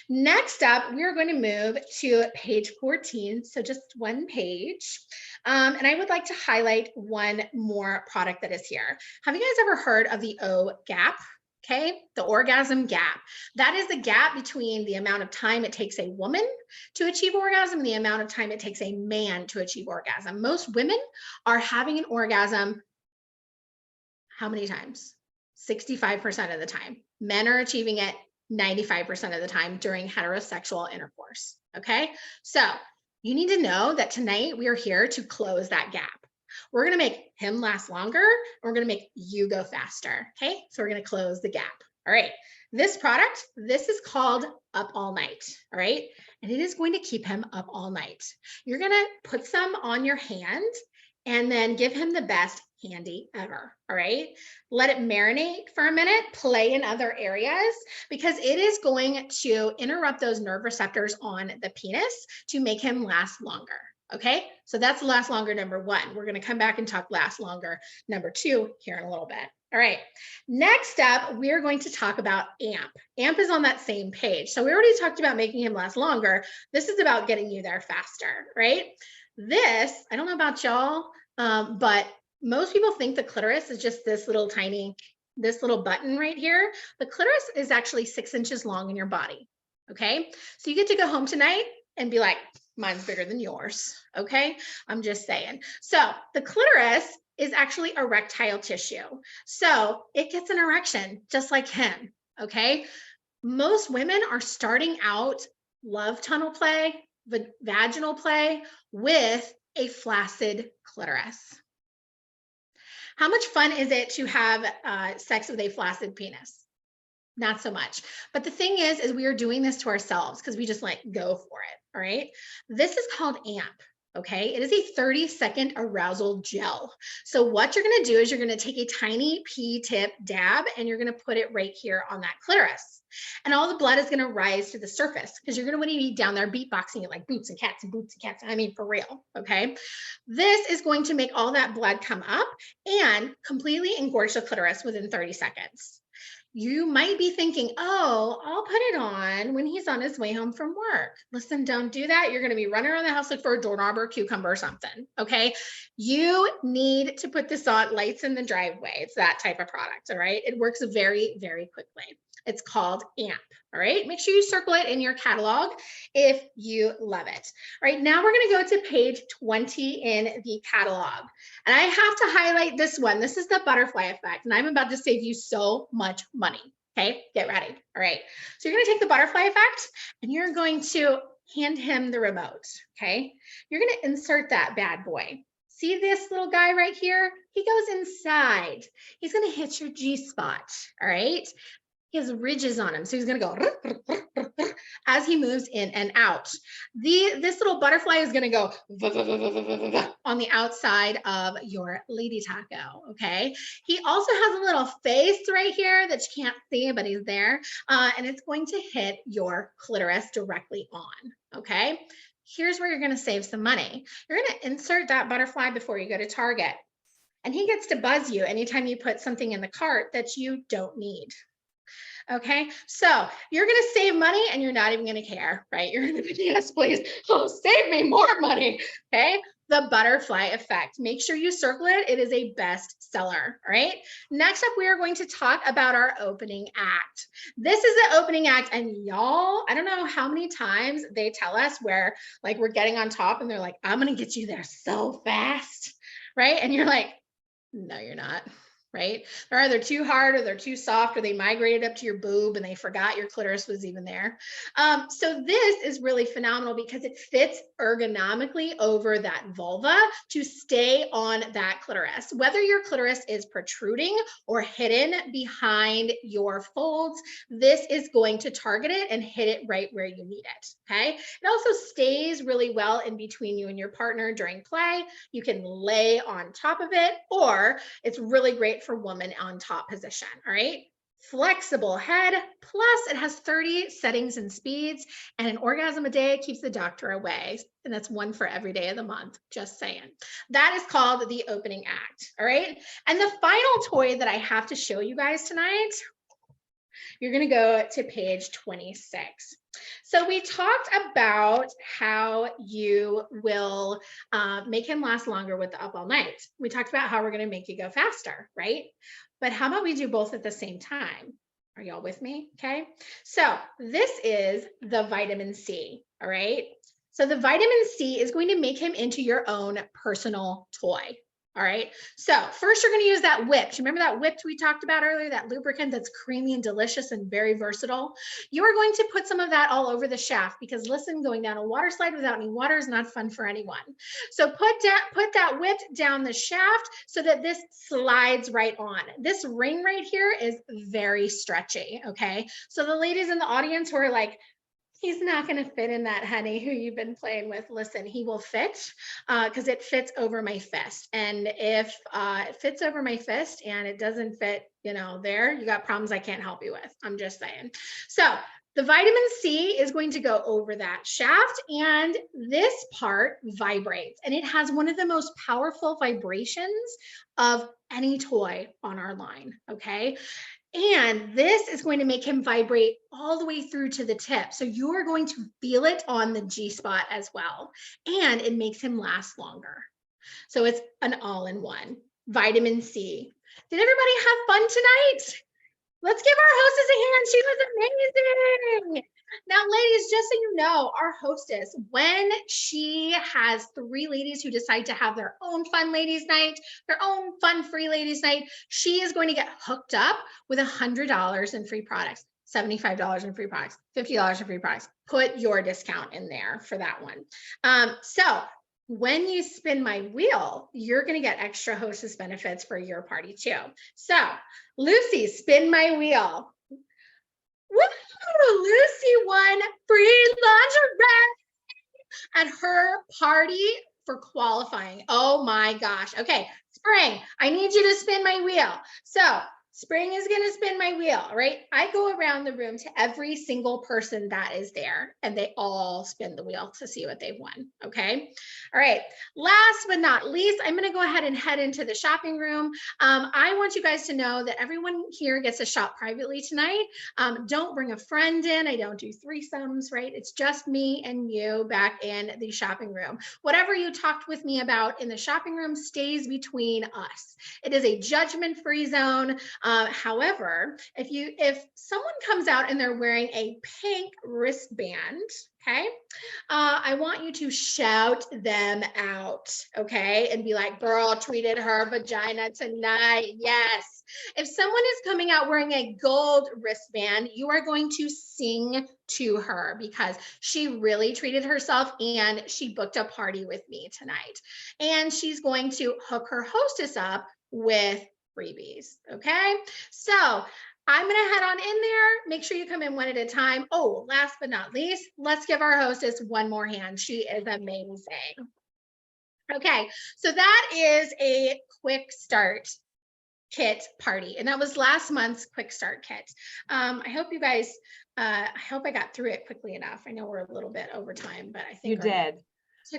Next up, we're going to move to page 14. So just one page. And I would like to highlight one more product that is here. Have you guys ever heard of the O gap? Okay, the orgasm gap. That is the gap between the amount of time it takes a woman to achieve orgasm and the amount of time it takes a man to achieve orgasm. Most women are having an orgasm how many times? 65% of the time. Men are achieving it 95% of the time during heterosexual intercourse. Okay, so you need to know that tonight we are here to close that gap. We're going to make him last longer. We're going to make you go faster. Okay. So we're going to close the gap. All right. This product, this is called Up All Night. All right. And it is going to keep him up all night. You're going to put some on your hand and then give him the best handy ever. All right. Let it marinate for a minute, play in other areas, because it is going to interrupt those nerve receptors on the penis to make him last longer. Okay. So that's last longer number one. We're going to come back and talk last longer number two here in a little bit. All right. Next up, we're going to talk about AMP. AMP is on that same page. So we already talked about making him last longer. This is about getting you there faster, right? This, I don't know about y'all, but most people think the clitoris is just this little tiny, this little button right here. The clitoris is actually 6 inches long in your body. Okay. So you get to go home tonight and be like, mine's bigger than yours. Okay. I'm just saying. So the clitoris is actually erectile tissue. So it gets an erection just like him. Okay. Most women are starting out love tunnel play, vaginal play with a flaccid clitoris. How much fun is it to have sex with a flaccid penis? Not so much. But the thing is we are doing this to ourselves because we just like go for it. All right. This is called AMP. Okay. It is a 30-second arousal gel. So what you're going to do is you're going to take a tiny P-tip dab and you're going to put it right here on that clitoris. And all the blood is going to rise to the surface because you're going to want to be down there beatboxing it like boots and cats and boots and cats. I mean, for real. Okay. This is going to make all that blood come up and completely engorge the clitoris within 30 seconds. You might be thinking, oh, I'll put it on when he's on his way home from work. Listen, don't do that. You're going to be running around the house like for a doorknob or a cucumber or something. Okay. You need to put this on, lights in the driveway. It's that type of product. All right. It works very, very quickly. It's called AMP. All right. Make sure you circle it in your catalog if you love it. All right. Now we're going to go to page 20 in the catalog. And I have to highlight this one. This is the butterfly effect. And I'm about to save you so much money. Okay. Get ready. All right. So you're going to take the butterfly effect and you're going to hand him the remote. Okay. You're going to insert that bad boy. See this little guy right here? He goes inside. He's going to hit your G-spot. All right. He has ridges on him. So he's going to go as he moves in and out. This little butterfly is going to go on the outside of your lady taco. Okay. He also has a little face right here that you can't see, but he's there. And it's going to hit your clitoris directly on. Okay. Here's where you're going to save some money. You're going to insert that butterfly before you go to Target. And he gets to buzz you anytime you put something in the cart that you don't need. Okay, so you're going to save money and you're not even going to care, right? You're going to be, yes, please, oh, save me more money. Okay, the butterfly effect. Make sure you circle it. It is a best seller. All right, next up, we are going to talk about our opening act. This is the opening act, and y'all, I don't know how many times they tell us where like we're getting on top and they're like, I'm going to get you there so fast, right? And you're like, no, you're not. Right? They're either too hard or they're too soft or they migrated up to your boob and they forgot your clitoris was even there. So this is really phenomenal because it fits ergonomically over that vulva to stay on that clitoris. Whether your clitoris is protruding or hidden behind your folds, this is going to target it and hit it right where you need it. Okay. It also stays really well in between you and your partner during play. You can lay on top of it, or it's really great for woman on top position. All right. Flexible head. Plus it has 30 settings and speeds, and an orgasm a day keeps the doctor away. And that's one for every day of the month. Just saying. That is called the opening act. All right. And the final toy that I have to show you guys tonight, you're going to go to page 26. So we talked about how you will make him last longer with the Up All Night. We talked about how we're going to make you go faster, right? But how about we do both at the same time? Are y'all with me? Okay. So this is the vitamin C. All right. So the vitamin C is going to make him into your own personal toy. All right. So first you're going to use that whipped. Remember that whipped we talked about earlier, that lubricant that's creamy and delicious and very versatile. You are going to put some of that all over the shaft because listen, going down a water slide without any water is not fun for anyone. So put that whipped down the shaft so that this slides right on. This ring right here is very stretchy. Okay. So the ladies in the audience who are like, he's not going to fit in that, honey, who you've been playing with. Listen, he will fit because it fits over my fist. And if it fits over my fist and it doesn't fit, there, you got problems I can't help you with. I'm just saying. So the vitamin C is going to go over that shaft, and this part vibrates, and it has one of the most powerful vibrations of any toy on our line. Okay. And this is going to make him vibrate all the way through to the tip. So you're going to feel it on the G-spot as well. And it makes him last longer. So it's an all-in-one. Vitamin C. Did everybody have fun tonight? Let's give our hostess a hand. She was amazing. Now, ladies, just so you know, our hostess, when she has 3 ladies who decide to have their own fun ladies night, their own fun free ladies night, she is going to get hooked up with $100 in free products, $75 in free products, $50 in free products. Put your discount in there for that one. So when you spin my wheel, you're going to get extra hostess benefits for your party too. So Lucy, spin my wheel. Woo! Lucy won free lingerie at her party for qualifying. Oh my gosh. Okay, Spring, I need you to spin my wheel. So Spring is going to spin my wheel, right? I go around the room to every single person that is there, and they all spin the wheel to see what they've won, okay? All right, last but not least, I'm going to go ahead and head into the shopping room. I want you guys to know that everyone here gets to shop privately tonight. Don't bring a friend in. I don't do threesomes, right? It's just me and you back in the shopping room. Whatever you talked with me about in the shopping room stays between us. It is a judgment-free zone. However, if someone comes out and they're wearing a pink wristband, okay, I want you to shout them out, okay, and be like, girl treated her vagina tonight. Yes. If someone is coming out wearing a gold wristband, you are going to sing to her because she really treated herself and she booked a party with me tonight. And she's going to hook her hostess up with freebies. Okay. So I'm going to head on in there. Make sure you come in one at a time. Oh, last but not least, let's give our hostess one more hand. She is amazing. Okay. So that is a quick start kit party. And that was last month's quick start kit. I hope you guys, I hope I got through it quickly enough. I know we're a little bit over time, but I think you did.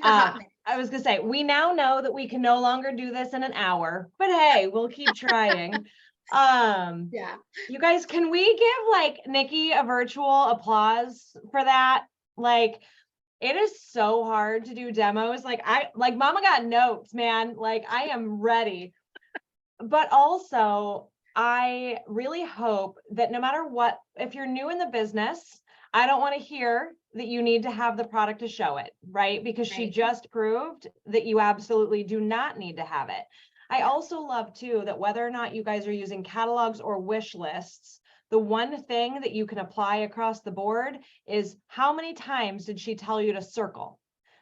I was gonna say, we now know that we can no longer do this in an hour, but hey, we'll keep trying. Yeah. You guys, can we give like Nikki a virtual applause for that? Like, it is so hard to do demos. Like Mama got notes, man. Like I am ready. But also, I really hope that no matter what, if you're new in the business, I don't want to hear that you need to have the product to show it, right? Because she just proved that you absolutely do not need to have it. I also love too that whether or not you guys are using catalogs or wish lists, the one thing that you can apply across the board is how many times did she tell you to circle?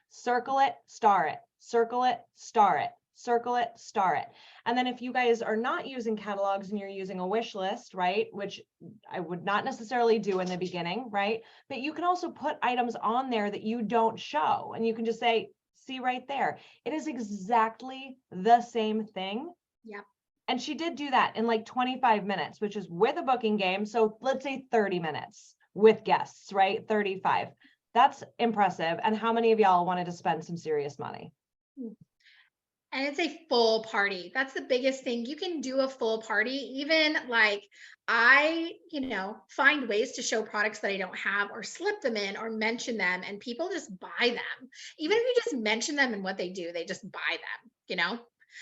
Circle it, star it, circle it, star it, circle it, star it. And then if you guys are not using catalogs and you're using a wish list, right, which I would not necessarily do in the beginning, right, but you can also put items on there that you don't show, and you can just say, see right there, it is exactly the same thing. Yeah. And she did do that in like 25 minutes, which is with a booking game. So let's say 30 minutes with guests, right? 35. That's impressive. And how many of y'all wanted to spend some serious money? And it's a full party. That's the biggest thing. You can do a full party. Even like I, find ways to show products that I don't have or slip them in or mention them, and people just buy them. Even if you just mention them and what they do, they just buy them,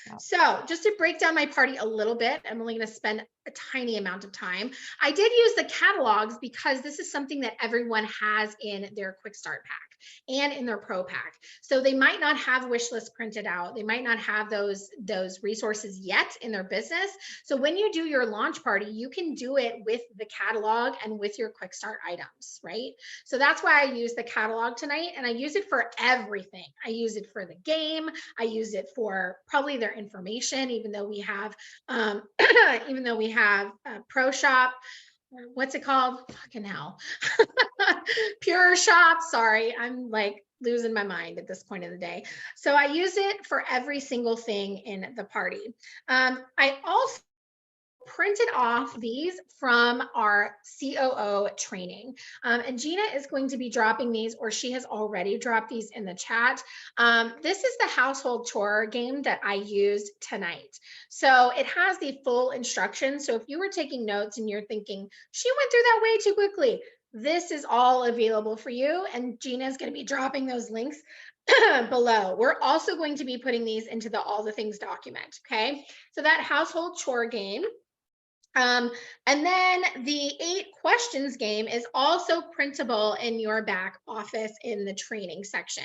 Yeah. So just to break down my party a little bit, I'm only going to spend a tiny amount of time. I did use the catalogs because this is something that everyone has in their quick start pack. and in their pro pack. So they might not have wish lists printed out. They might not have those resources yet in their business. So when you do your launch party, you can do it with the catalog and with your quick start items, right? So that's why I use the catalog tonight, and I use it for everything. I use it for the game. I use it for probably their information, even though we have Pro Shop. What's it called? Fucking hell. Pure Shop. Sorry, I'm like losing my mind at this point of the day. So I use it for every single thing in the party. I also printed off these from our COO training. And Gina is going to be dropping these, or she has already dropped these in the chat. This is the household chore game that I used tonight. So it has the full instructions. So if you were taking notes and you're thinking, she went through that way too quickly, this is all available for you. And Gina is going to be dropping those links below. We're also going to be putting these into the all the things document. Okay. So that household chore game. And then the 8 questions game is also printable in your back office in the training section.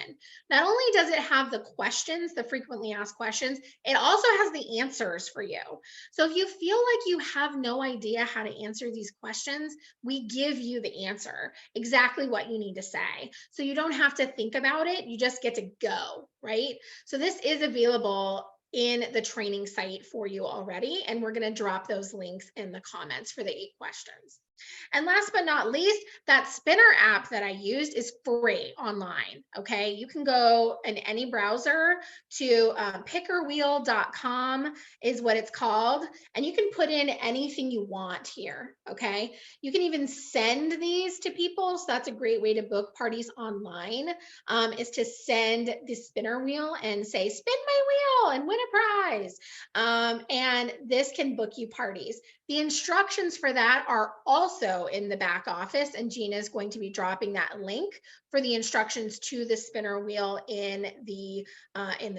Not only does it have the questions, the frequently asked questions, it also has the answers for you. So if you feel like you have no idea how to answer these questions, we give you the answer, exactly what you need to say. So you don't have to think about it, you just get to go, right? So this is available in the training site for you already. And we're going to drop those links in the comments for the 8 questions. And last but not least, that spinner app that I used is free online. Okay, you can go in any browser to pickerwheel.com is what it's called, and you can put in anything you want here. Okay, you can even send these to people, so that's a great way to book parties online. Is to send the spinner wheel and say spin my wheel and win a prize, and this can book you parties. The instructions for that are also in the back office, and Gina is going to be dropping that link for the instructions to the spinner wheel in the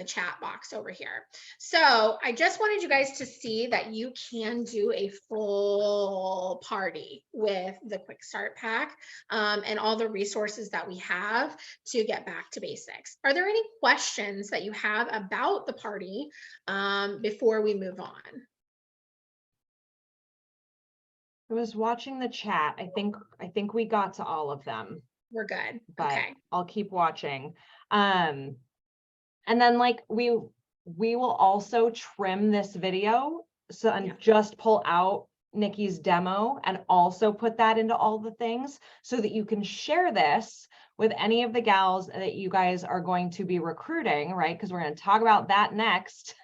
chat box over here. So I just wanted you guys to see that you can do a full party with the Quick Start Pack and all the resources that we have to get back to basics. Are there any questions that you have about the party before we move on? I was watching the chat. I think we got to all of them. We're good. But okay. I'll keep watching. And then like we will also trim this video and just pull out Nikki's demo and also put that into all the things so that you can share this with any of the gals that you guys are going to be recruiting, right? Because we're going to talk about that next.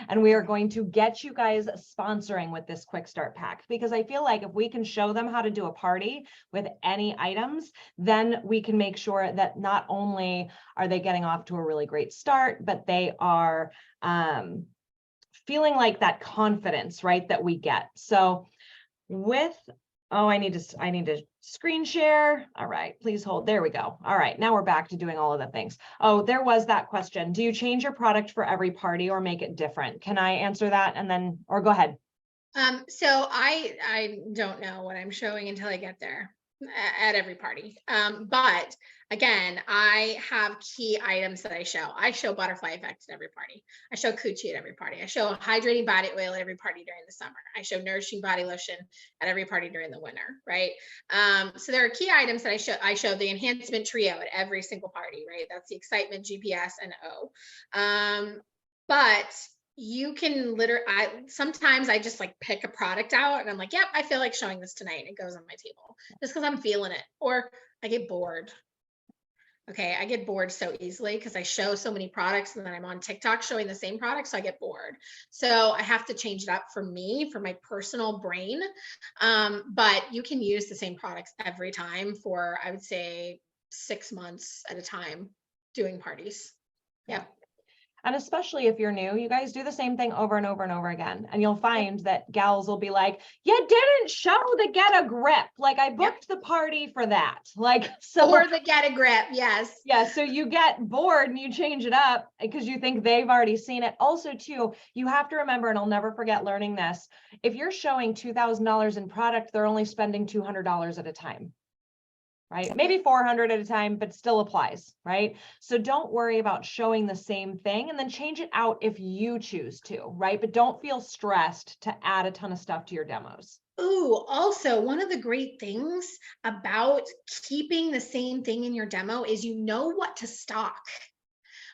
And we are going to get you guys sponsoring with this Quick Start Pack, because I feel like if we can show them how to do a party with any items, then we can make sure that not only are they getting off to a really great start, but they are feeling like that confidence, right, that we get. So with, oh, I need to screen share. All right, please hold. There we go. All right, now we're back to doing all of the things. Oh, there was that question. Do you change your product for every party or make it different? Can I answer that and then, or go ahead? So I don't know what I'm showing until I get there at every party. But again, I have key items that I show. I show butterfly effect at every party. I show coochie at every party. I show hydrating body oil at every party during the summer. I show nourishing body lotion at every party during the winter, right? So there are key items that I show. I show the enhancement trio at every single party, right? That's the excitement, GPS, and O. But you can literally, sometimes I just like pick a product out and I'm like, yep, I feel like showing this tonight. And it goes on my table just because I'm feeling it. Or I get bored. Okay, I get bored so easily because I show so many products and then I'm on TikTok showing the same product, so I get bored. So I have to change it up for me, for my personal brain. But you can use the same products every time for, I would say, 6 months at a time doing parties. Yep. And especially if you're new, you guys do the same thing over and over and over again. And you'll find that gals will be like, you didn't show the get a grip. Like I booked the party for that. Like, so. Or the get a grip. Yes. Yeah. So you get bored and you change it up because you think they've already seen it. Also too, you have to remember, and I'll never forget learning this. If you're showing $2,000 in product, they're only spending $200 at a time. right? Maybe 400 at a time, but still applies, right? So don't worry about showing the same thing and then change it out if you choose to, right? But don't feel stressed to add a ton of stuff to your demos. Ooh, also one of the great things about keeping the same thing in your demo is you know what to stock,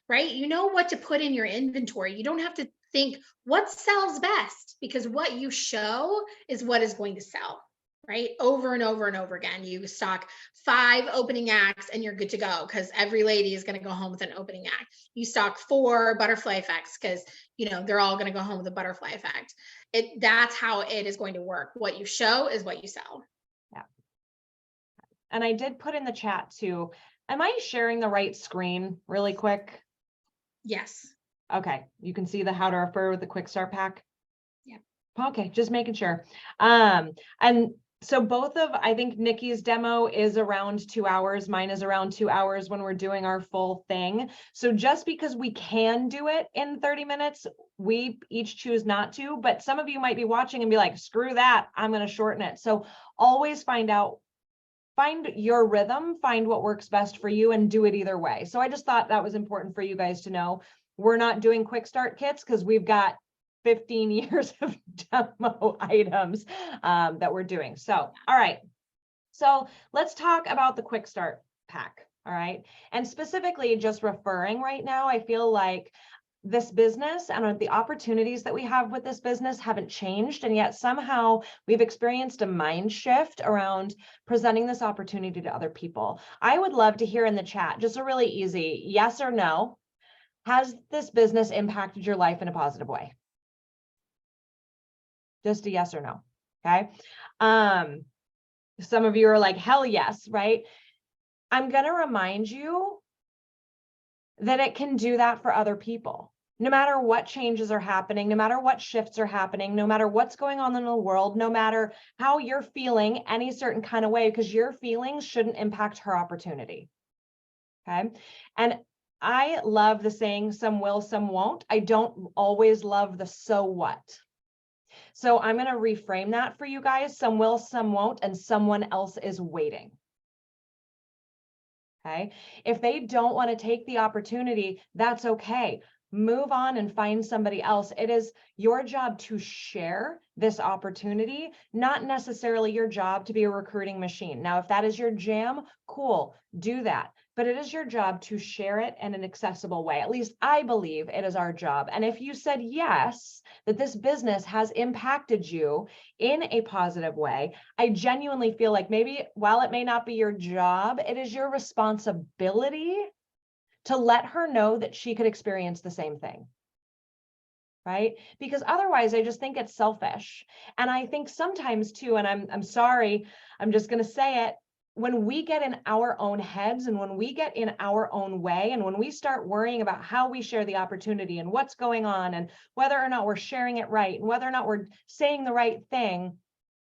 right? You know what to put in your inventory. You don't have to think what sells best, because what you show is what is going to sell, right? Over and over and over again. You stock 5 opening acts and you're good to go, because every lady is going to go home with an opening act. You stock 4 butterfly effects because they're all going to go home with a butterfly effect. That's how it is going to work. What you show is what you sell. Yeah. And I did put in the chat too. Am I sharing the right screen really quick? Yes. Okay, you can see the how to refer with the quick start pack. Yeah. Okay, just making sure. And so both of, I think Nikki's demo is around 2 hours. Mine is around 2 hours when we're doing our full thing. So just because we can do it in 30 minutes, we each choose not to, but some of you might be watching and be like, screw that, I'm going to shorten it. So always find your rhythm, find what works best for you and do it either way. So I just thought that was important for you guys to know. We're not doing quick start kits because we've got 15 years of demo items that we're doing. So, all right. So let's talk about the quick start pack. All right. And specifically just referring right now, I feel like this business and the opportunities that we have with this business haven't changed. And yet somehow we've experienced a mind shift around presenting this opportunity to other people. I would love to hear in the chat, just a really easy yes or no. Has this business impacted your life in a positive way? Just a yes or no. Okay. Some of you are like, hell yes, right? I'm going to remind you that it can do that for other people. No matter what changes are happening, no matter what shifts are happening, no matter what's going on in the world, no matter how you're feeling any certain kind of way, because your feelings shouldn't impact her opportunity. Okay. And I love the saying, some will, some won't. I don't always love the so what. So I'm going to reframe that for you guys. Some will, some won't, and someone else is waiting. Okay. If they don't want to take the opportunity, that's okay. Move on and find somebody else. It is your job to share this opportunity, not necessarily your job to be a recruiting machine. Now, if that is your jam, cool, do that. But it is your job to share it in an accessible way. At least I believe it is our job. And if you said yes, that this business has impacted you in a positive way, I genuinely feel like maybe while it may not be your job, it is your responsibility to let her know that she could experience the same thing. Right? Because otherwise, I just think it's selfish. And I think sometimes too, and I'm sorry, I'm just going to say it, when we get in our own heads and when we get in our own way and when we start worrying about how we share the opportunity and what's going on and whether or not we're sharing it right and whether or not we're saying the right thing,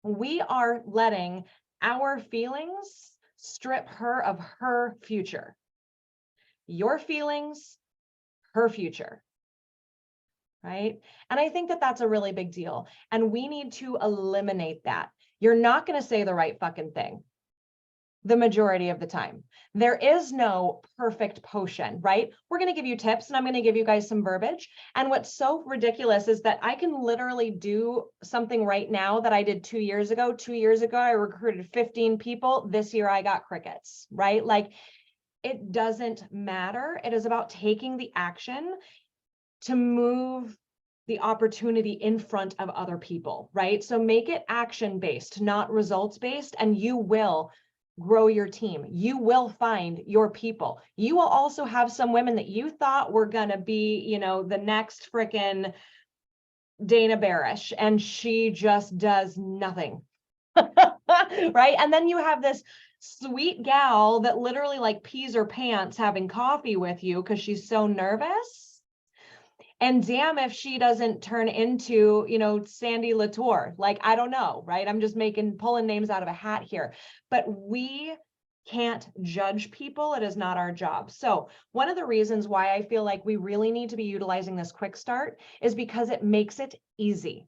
we are letting our feelings strip her of her future. Your feelings, her future. Right? And I think that that's a really big deal. And we need to eliminate that. You're not going to say the right fucking thing the majority of the time. There is no perfect potion, right? We're going to give you tips and I'm going to give you guys some verbiage. And what's so ridiculous is that I can literally do something right now that I did 2 years ago. 2 years ago, I recruited 15 people. This year I got crickets, right? Like it doesn't matter. It is about taking the action to move the opportunity in front of other people, right? So make it action-based, not results-based, and you will grow your team. You will find your people. You will also have some women that you thought were gonna be, the next frickin' Dana Barish, and she just does nothing, right? And then you have this sweet gal that literally like pees her pants having coffee with you because she's so nervous. And damn if she doesn't turn into, Sandy Latour. Like, I don't know, right? I'm just pulling names out of a hat here. But we can't judge people. It is not our job. So one of the reasons why I feel like we really need to be utilizing this quick start is because it makes it easy.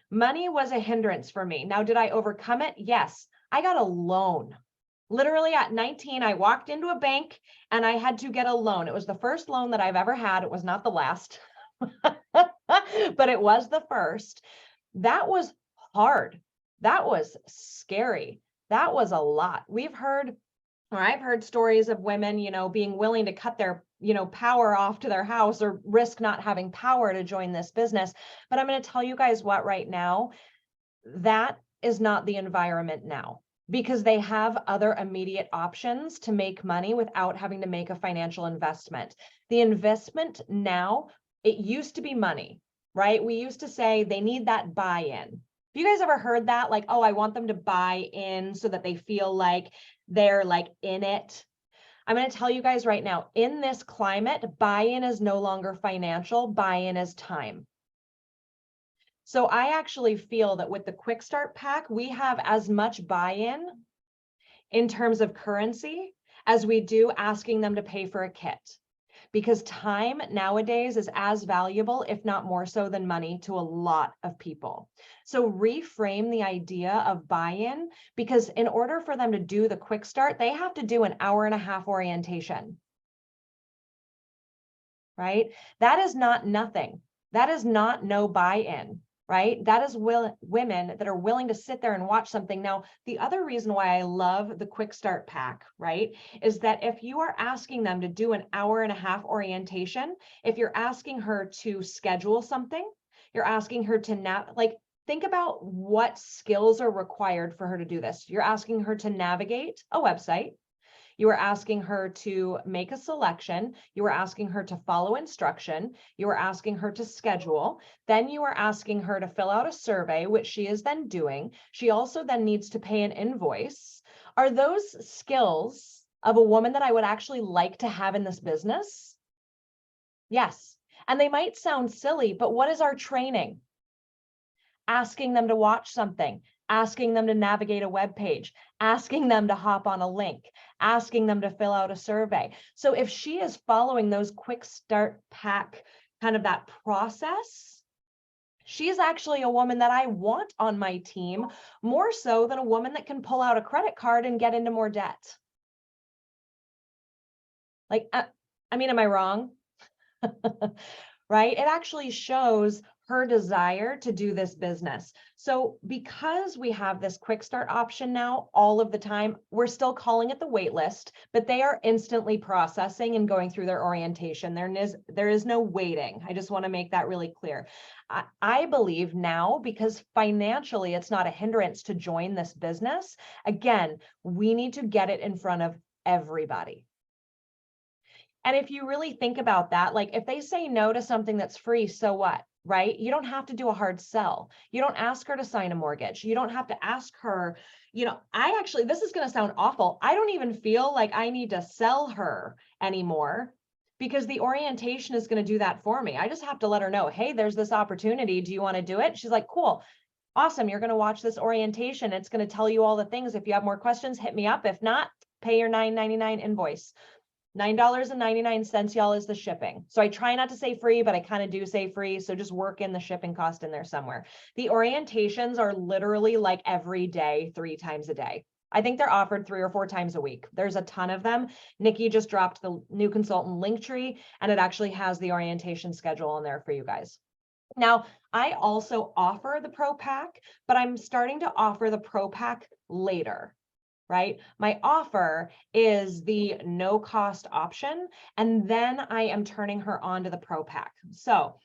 Money was a hindrance for me. Now, did I overcome it? Yes. I got a loan. Literally at 19, I walked into a bank and I had to get a loan. It was the first loan that I've ever had. It was not the last, but it was the first. That was hard. That was scary. That was a lot. I've heard stories of women, being willing to cut their, power off to their house or risk not having power to join this business. But I'm going to tell you guys what right now, that is not the environment now, because they have other immediate options to make money without having to make a financial investment. The investment now, it used to be money, right? We used to say they need that buy-in. Have you guys ever heard that? Like, oh, I want them to buy in so that they feel like they're like in it. I'm going to tell you guys right now, in this climate, buy-in is no longer financial, buy-in is time. So I actually feel that with the Quick Start Pack, we have as much buy-in in terms of currency as we do asking them to pay for a kit, because time nowadays is as valuable, if not more so, than money to a lot of people. So reframe the idea of buy-in, because in order for them to do the Quick Start, they have to do an 1.5-hour orientation, right? That is not nothing. That is not no buy-in. Right? That is women that are willing to sit there and watch something. Now, the other reason why I love the Quick Start Pack, right, is that if you are asking them to do an 1.5-hour orientation, if you're asking her to schedule something, you're asking her to think about what skills are required for her to do this. You're asking her to navigate a website. You are asking her to make a selection. You are asking her to follow instruction. You are asking her to schedule. Then you are asking her to fill out a survey, which she is then doing. She also then needs to pay an invoice. Are those skills of a woman that I would actually like to have in this business? Yes. And they might sound silly, but what is our training? Asking them to watch something, asking them to navigate a web page, asking them to hop on a link, asking them to fill out a survey. So if she is following those Quick Start Pack, kind of that process, she's actually a woman that I want on my team, more so than a woman that can pull out a credit card and get into more debt. Like, I mean, am I wrong? Right? It actually shows her desire to do this business. So because we have this Quick Start option now all of the time, we're still calling it the wait list, but they are instantly processing and going through their orientation. There is no waiting. I just want to make that really clear. I believe now, because financially it's not a hindrance to join this business, again, we need to get it in front of everybody. And if you really think about that, like if they say no to something that's free, so what, right? You don't have to do a hard sell. You don't ask her to sign a mortgage. You don't have to ask her, this is going to sound awful. I don't even feel like I need to sell her anymore, because the orientation is going to do that for me. I just have to let her know, hey, there's this opportunity. Do you want to do it? She's like, cool. Awesome. You're going to watch this orientation. It's going to tell you all the things. If you have more questions, hit me up. If not, pay your $9.99 invoice. $9.99, y'all, is the shipping. So I try not to say free, but I kind of do say free. So just work in the shipping cost in there somewhere. The orientations are literally like every day, 3 times a day. I think they're offered 3 or 4 times a week. There's a ton of them. Nikki just dropped the new consultant link tree, and it actually has the orientation schedule on there for you guys. Now, I also offer the Pro Pack, but I'm starting to offer the Pro Pack later. Right? My offer is the no cost option, and then I am turning her on to the Pro Pack. So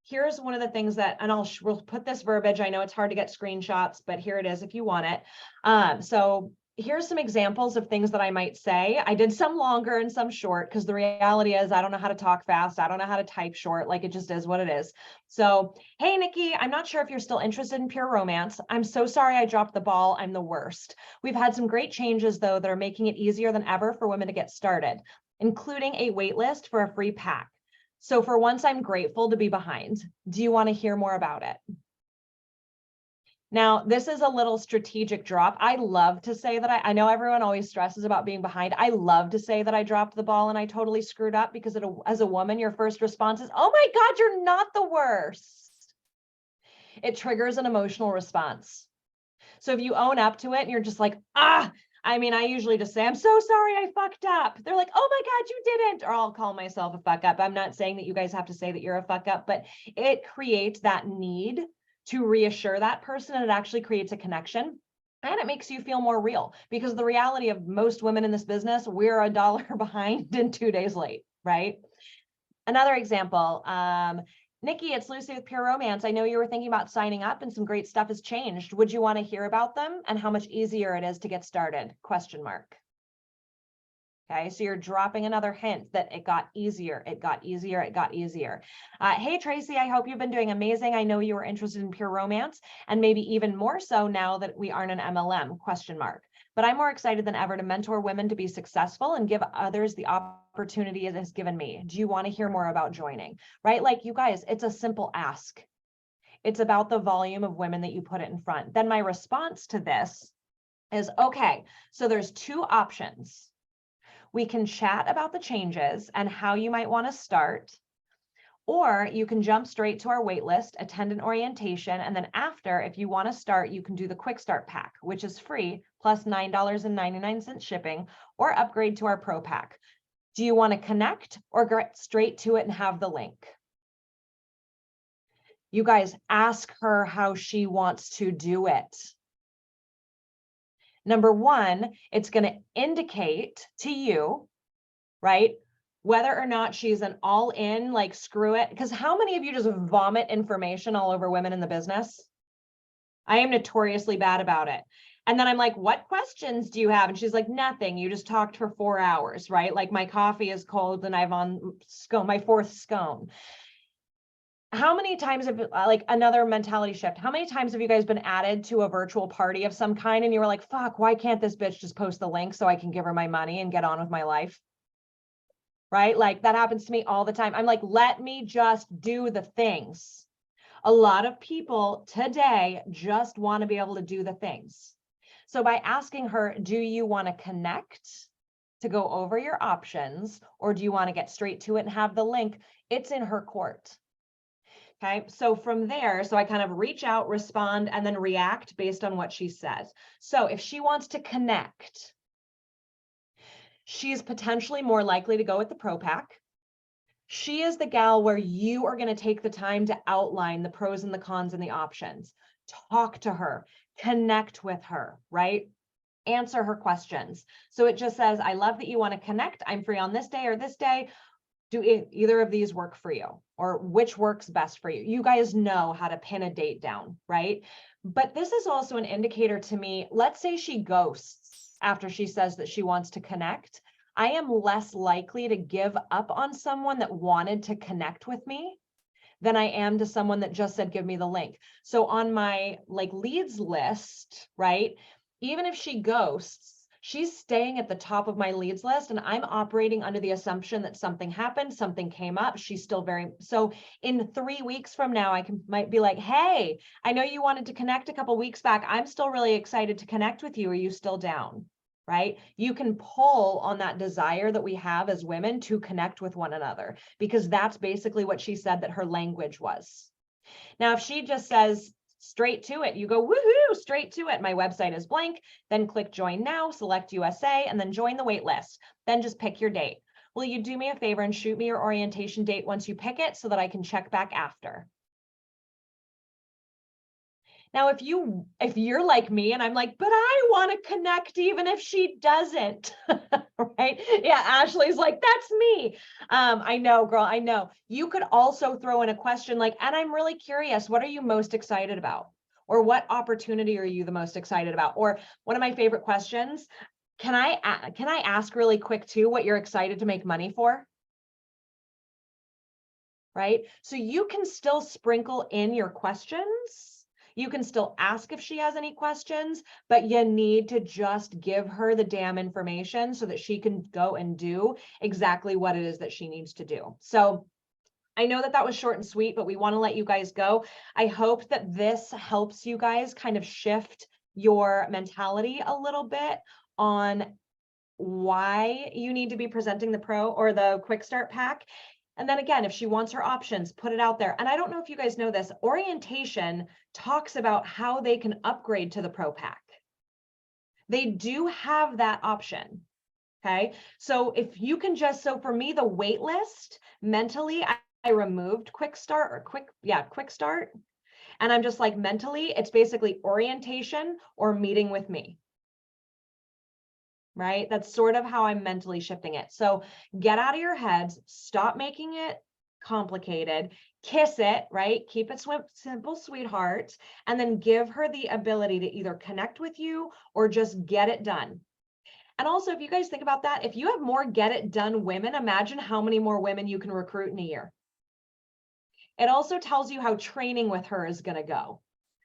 here's one of the things that, and we'll put this verbiage. I know it's hard to get screenshots, but here it is if you want it. So here's some examples of things that I might say. I did some longer and some short, because the reality is I don't know how to talk fast. I don't know how to type short. Like, it just is what it is. So, hey, Nikki, I'm not sure if you're still interested in pure romance. I'm so sorry I dropped the ball. I'm the worst. We've had some great changes, though, that are making it easier than ever for women to get started, including a wait list for a free pack. So for once, I'm grateful to be behind. Do you want to hear more about it? Now, this is a little strategic drop. I love to say that I know everyone always stresses about being behind. I love to say that I dropped the ball and I totally screwed up, because as a woman, your first response is, oh my God, you're not the worst. It triggers an emotional response. So if you own up to it and you're just like, I I mean, I usually just say, I'm so sorry I fucked up. They're like, oh my God, you didn't. Or I'll call myself a fuck up. I'm not saying that you guys have to say that you're a fuck up, but it creates that need to reassure that person, and it actually creates a connection. And it makes you feel more real, because the reality of most women in this business, we're $1 behind and 2 days late, right? Another example, Nikki, it's Lucy with Pure Romance. I know you were thinking about signing up and some great stuff has changed. Would you want to hear about them and how much easier it is to get started? Question mark. Okay, so you're dropping another hint that it got easier, it got easier, it got easier. Hey, Tracy, I hope you've been doing amazing. I know you were interested in Pure Romance, and maybe even more so now that we aren't an MLM, question mark. But I'm more excited than ever to mentor women to be successful and give others the opportunity it has given me. Do you want to hear more about joining? Right? Like, you guys, it's a simple ask. It's about the volume of women that you put it in front. Then my response to this is, okay, so there's two options. We can chat about the changes and how you might want to start, or you can jump straight to our wait list, attend an orientation, and then after, if you want to start, you can do the Quick Start Pack, which is free, plus $9.99 shipping, or upgrade to our Pro Pack. Do you want to connect or get straight to it and have the link? You guys, ask her how she wants to do it. Number one, it's going to indicate to you, right, whether or not she's an all in, like, screw it. Because how many of you just vomit information all over women in the business? I am notoriously bad about it. And then I'm like, what questions do you have? And she's like, nothing. You just talked for 4 hours, right? Like, my coffee is cold and I've on scone, my fourth scone. How many times have, like, another mentality shift, how many times have you guys been added to a virtual party of some kind and you were like, fuck, why can't this bitch just post the link so I can give her my money and get on with my life? Right? Like, that happens to me all the time. I'm like, let me just do the things. A lot of people today just want to be able to do the things. So by asking her, do you want to connect to go over your options, or do you want to get straight to it and have the link? It's in her court. Okay, so from there, so I kind of reach out, respond, and then react based on what she says. So if she wants to connect, she's potentially more likely to go with the Pro Pack. She is the gal where you are going to take the time to outline the pros and the cons and the options. Talk to her, connect with her, right? Answer her questions. So it just says, I love that you want to connect. I'm free on this day or this day. Do either of these work for you, or which works best for you? You guys know how to pin a date down, right? But this is also an indicator to me. Let's say she ghosts after she says that she wants to connect. I am less likely to give up on someone that wanted to connect with me than I am to someone that just said, give me the link. So on my, like, leads list, right? Even if she ghosts, she's staying at the top of my leads list, and I'm operating under the assumption that something happened, something came up. She's still very, so in 3 weeks from now, I might be like, hey, I know you wanted to connect a couple weeks back. I'm still really excited to connect with you. Are you still down? Right? You can pull on that desire that we have as women to connect with one another, because that's basically what she said that her language was. Now, if she just says, straight to it, you go, woohoo, straight to it. My website is blank. Then click join now, select USA, and then join the wait list. Then just pick your date. Will you do me a favor and shoot me your orientation date once you pick it so that I can check back after? Now, if you're like me and I'm like, but I want to connect even if she doesn't, right? Yeah, Ashley's like, that's me. I know, girl, I know. You could also throw in a question like, and I'm really curious, what are you most excited about? Or what opportunity are you the most excited about? Or one of my favorite questions, can I ask really quick too, what you're excited to make money for? Right? So you can still sprinkle in your questions. You can still ask if she has any questions, but you need to just give her the damn information so that she can go and do exactly what it is that she needs to do. So I know that was short and sweet, but we want to let you guys go. I hope that this helps you guys kind of shift your mentality a little bit on why you need to be presenting the Pro or the Quick Start Pack. And then again, if she wants her options, put it out there. And I don't know if you guys know this, orientation talks about how they can upgrade to the Pro Pack. They do have that option. Okay. So if you can just, so for me, the wait list mentally, I removed quick start. And I'm just like mentally, it's basically orientation or meeting with me. Right? That's sort of how I'm mentally shifting it. So get out of your heads, stop making it complicated, kiss it, right? Keep it simple, sweetheart, and then give her the ability to either connect with you or just get it done. And also, if you guys think about that, if you have more get it done women, imagine how many more women you can recruit in a year. It also tells you how training with her is going to go.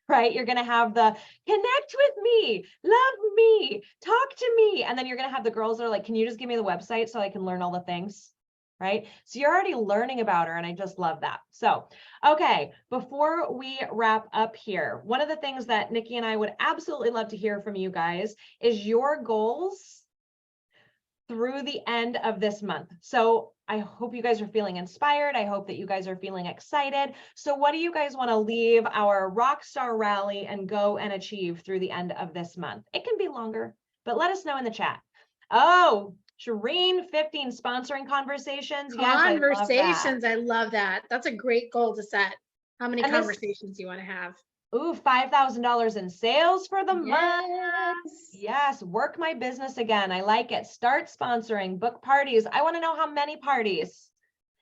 Right? You're going to have the connect with me, love me, talk to me. And then you're going to have the girls that are like, can you just give me the website so I can learn all the things? Right? So you're already learning about her. And I just love that. So, okay, before we wrap up here, one of the things that Nikki and I would absolutely love to hear from you guys is your goals through the end of this month. So I hope you guys are feeling inspired. I hope that you guys are feeling excited. So what do you guys want to leave our Rockstar rally and go and achieve through the end of this month? It can be longer, but let us know in the chat. Oh, Shireen, 15 sponsoring conversations. Conversations. I love that. That's a great goal to set. How many conversations you want to have? Ooh, $5,000 in sales for the month. Yes, work my business again. I like it. Start sponsoring, book parties. I want to know how many parties.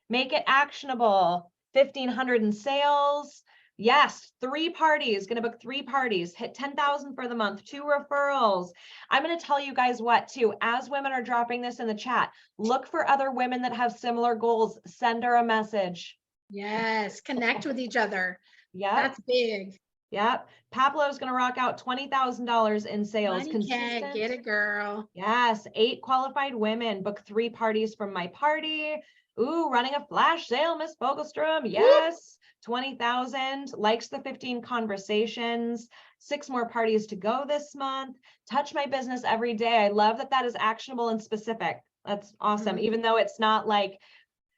Make it actionable. 1,500 in sales. Yes, 3 parties. Going to book 3 parties. Hit 10,000 for the month. 2 referrals. I'm going to tell you guys what too. As women are dropping this in the chat, look for other women that have similar goals. Send her a message. Yes, connect with each other. Yeah, that's big. Yep. Pablo's going to rock out $20,000 in sales. Consistent. Get it, girl. Yes. 8 qualified women. Book 3 parties from my party. Ooh, running a flash sale, Miss Fogelstrom. Yes. 20,000. Likes the 15 conversations. 6 more parties to go this month. Touch my business every day. I love that that is actionable and specific. That's awesome. Mm-hmm. Even though it's not like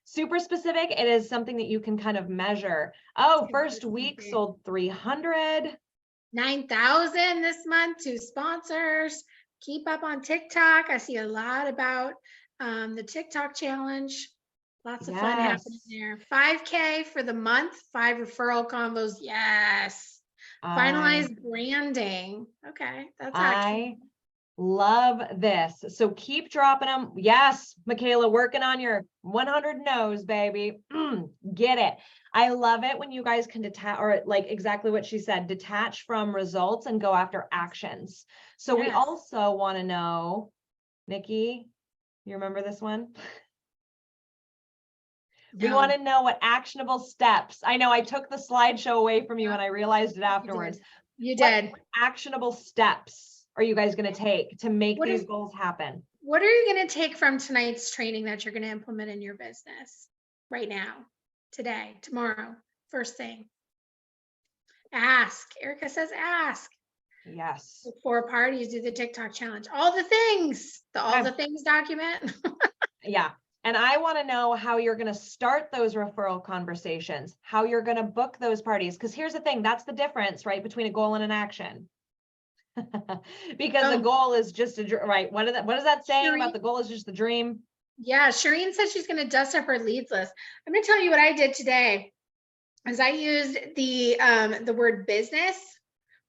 super specific, it is something that you can kind of measure. Oh, first week sold 300. 9,000 this month, 2 sponsors. Keep up on TikTok. I see a lot about the TikTok challenge. Lots of fun happening there. 5K for the month, 5 referral combos. Yes. Finalized branding. Okay, that's actually. Love this. So keep dropping them. Yes, Michaela, working on your 100 no's, baby. Get it. I love it when you guys can detach, or like exactly what she said, detach from results and go after actions. So we also want to know, Nikki, you remember this one? No. We want to know what actionable steps. I know I took the slideshow away from you and I realized it afterwards. You did. What actionable steps are you guys going to take to make these goals happen? What are you going to take from tonight's training that you're going to implement in your business right now, today, tomorrow, first thing? Ask. Erica says ask. Yes. Look for parties, do the TikTok challenge, all the things, all the things document. Yeah. And I want to know how you're going to start those referral conversations, how you're going to book those parties. Because here's the thing, that's the difference, right, between a goal and an action. Because the goal is just a right. What is that saying about the goal is just the dream? Yeah, Shireen says she's going to dust up her leads list. I'm going to tell you what I did today. Is I used the word business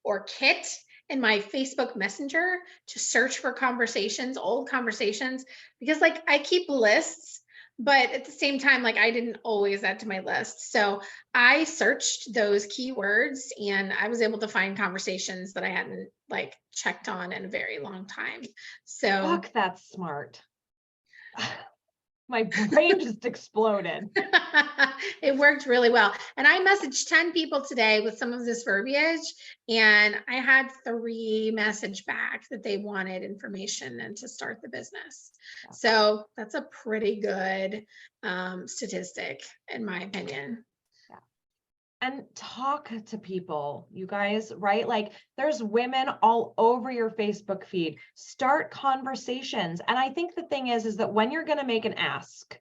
or kit in my Facebook Messenger to search for conversations, old conversations, because like I keep lists, but at the same time, like I didn't always add to my list. So I searched those keywords and I was able to find conversations that I hadn't like checked on in a very long time. So fuck, that's smart. My brain just exploded. It worked really well. And I messaged 10 people today with some of this verbiage, and I had 3 message back that they wanted information and to start the business. Yeah. So that's a pretty good statistic, in my opinion. Yeah. And talk to people, you guys, right? Like there's women all over your Facebook feed. Start conversations. And I think the thing is that when you're going to make an ask,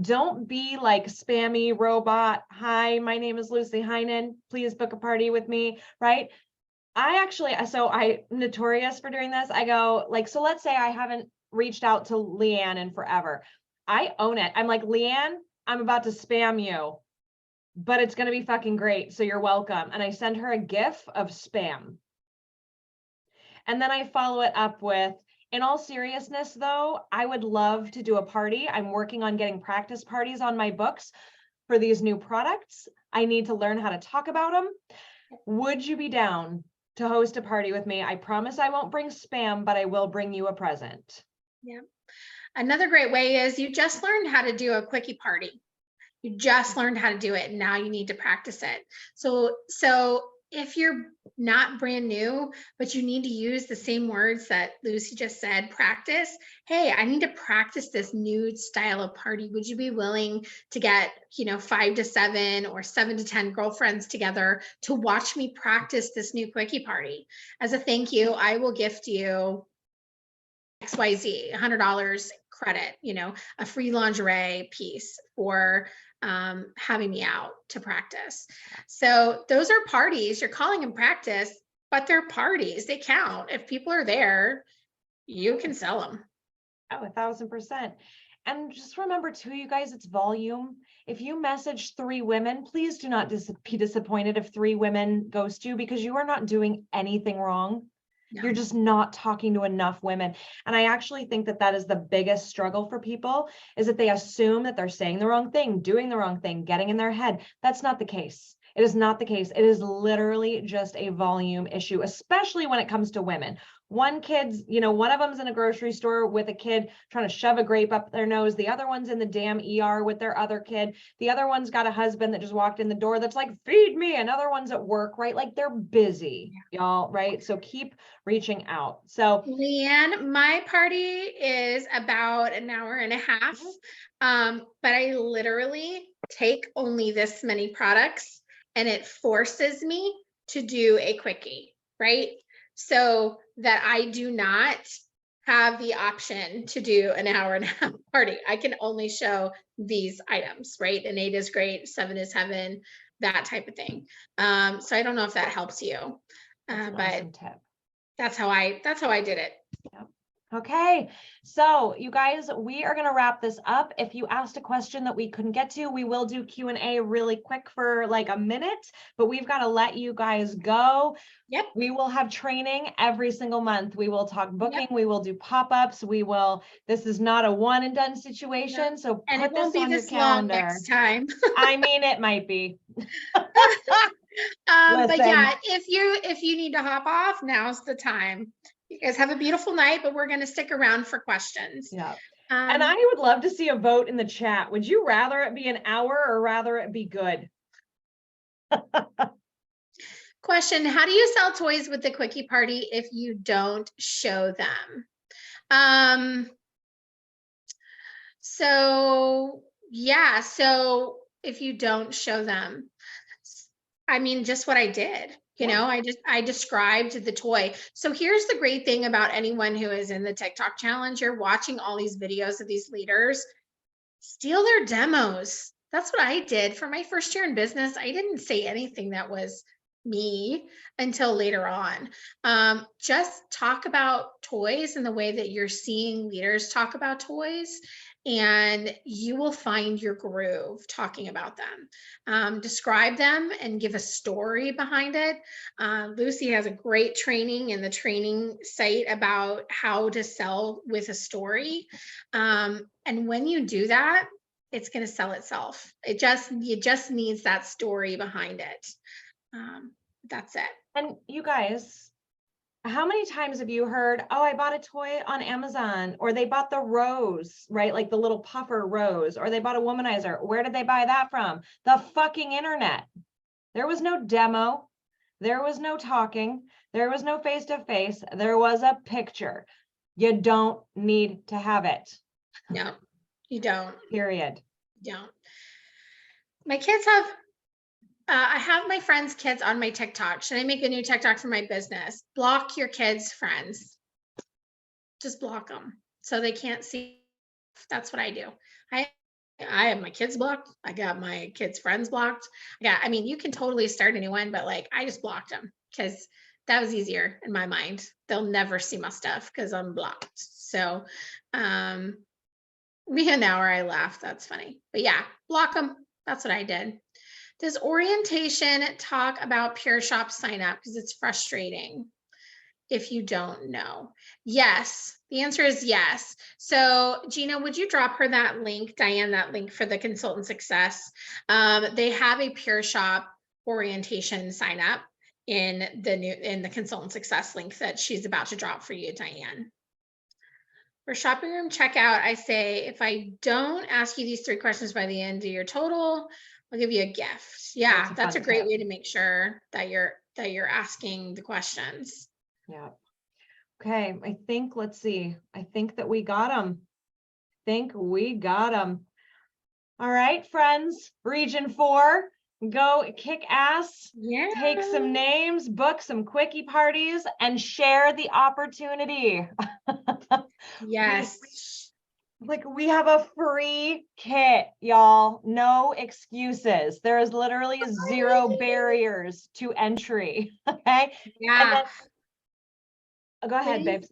don't be like spammy robot. Hi, my name is Lucy Heinen. Please book a party with me, right? I'm notorious for doing this. I go like, so let's say I haven't reached out to Leanne in forever. I own it. I'm like, Leanne, I'm about to spam you, but it's going to be fucking great. So you're welcome. And I send her a GIF of spam. And then I follow it up with, in all seriousness, though, I would love to do a party. I'm working on getting practice parties on my books for these new products. I need to learn how to talk about them. Would you be down to host a party with me? I promise I won't bring spam, but I will bring you a present. Yeah. Another great way is you just learned how to do a quickie party. You just learned how to do it, and now you need to practice it. So if you're not brand new, but you need to use the same words that Lucy just said, practice. Hey, I need to practice this new style of party. Would you be willing to get, 5 to 7 or 7 to 10 girlfriends together to watch me practice this new quickie party? As a thank you, I will gift you XYZ, $100 credit, a free lingerie piece for having me out to practice. So those are parties. You're calling them practice, but they're parties. They count. If people are there, you can sell them. Oh, 1,000%. And just remember too, you guys, it's volume. If you message 3 women, please do not be disappointed if 3 women ghost you, because you are not doing anything wrong. No. You're just not talking to enough women. And I actually think that that is the biggest struggle for people, is that they assume that they're saying the wrong thing, doing the wrong thing, getting in their head. That's not the case. It is not the case. It is literally just a volume issue, especially when it comes to women. One kid's, one of them's in a grocery store with a kid trying to shove a grape up their nose. The other one's in the damn ER with their other kid. The other one's got a husband that just walked in the door that's like, feed me. Another one's at work, right? Like, they're busy, y'all, right? So keep reaching out. So Leanne, my party is about an hour and a half. But I literally take only this many products, and it forces me to do a quickie, right? So that I do not have the option to do an hour and a half party. I can only show these items, right? An 8 is great, 7 is heaven, that type of thing. So I don't know if that helps you, but awesome tip. That's how I did it. Yep. Okay, so you guys, we are going to wrap this up. If you asked a question that we couldn't get to, we will do Q&A really quick for like a minute, but we've got to let you guys go. Yep. We will have training every single month. We will talk booking. Yep. We will do pop-ups. This is not a one and done situation. Yep. So and put it won't this be on this your calendar. Long next time. I mean, it might be. But yeah, if you need to hop off, now's the time. You guys have a beautiful night, but we're going to stick around for questions. Yeah. And I would love to see a vote in the chat. Would you rather it be an hour or rather it be good? Question: how do you sell toys with the quickie party if you don't show them? So if you don't show them, I mean, just what I did. I described the toy. So here's the great thing about anyone who is in the TikTok challenge. You're watching all these videos of these leaders steal their demos. That's what I did for my first year in business. I didn't say anything that was me until later on. Just talk about toys in the way that you're seeing leaders talk about toys, and you will find your groove talking about them. Describe them and give a story behind it. Lucy has a great training in the training site about how to sell with a story. And when you do that, it's going to sell itself. It just needs that story behind it. That's it. And you guys, how many times have you heard, oh, I bought a toy on Amazon, or they bought the rose, right? Like the little puffer rose, or they bought a womanizer. Where did they buy that from? The fucking internet. There was no demo. There was no talking. There was no face-to-face. There was a picture. You don't need to have it. No, you don't. Period. You don't. My kids have, I have my friends' kids on my TikTok. Should I make a new TikTok for my business? Block your kids' friends. Just block them so they can't see. That's what I do. I have my kids blocked. I got my kids' friends blocked. You can totally start a new one, but like I just blocked them because that was easier in my mind. They'll never see my stuff because I'm blocked. So me an hour, I laugh. That's funny. But yeah, block them. That's what I did. Does orientation talk about Pure Shop sign up? Because it's frustrating if you don't know. Yes, the answer is yes. So Gina, would you drop her that link, Diane, that link for the consultant success? They have a Pure Shop orientation sign up in the consultant success link that she's about to drop for you, Diane. For shopping room checkout, I say, if I don't ask you these 3 questions by the end of your total, I'll give you a gift. Yeah, that's a great way to make sure that you're asking the questions. Yeah. Okay, I think, let's see. I think that we got them. All right, friends, region 4, go kick ass, Yeah. take some names, book some quickie parties, and share the opportunity. Yes. We have a free kit, y'all. No excuses. There is literally 0 barriers to entry. Okay. Yeah. Go ahead, babes.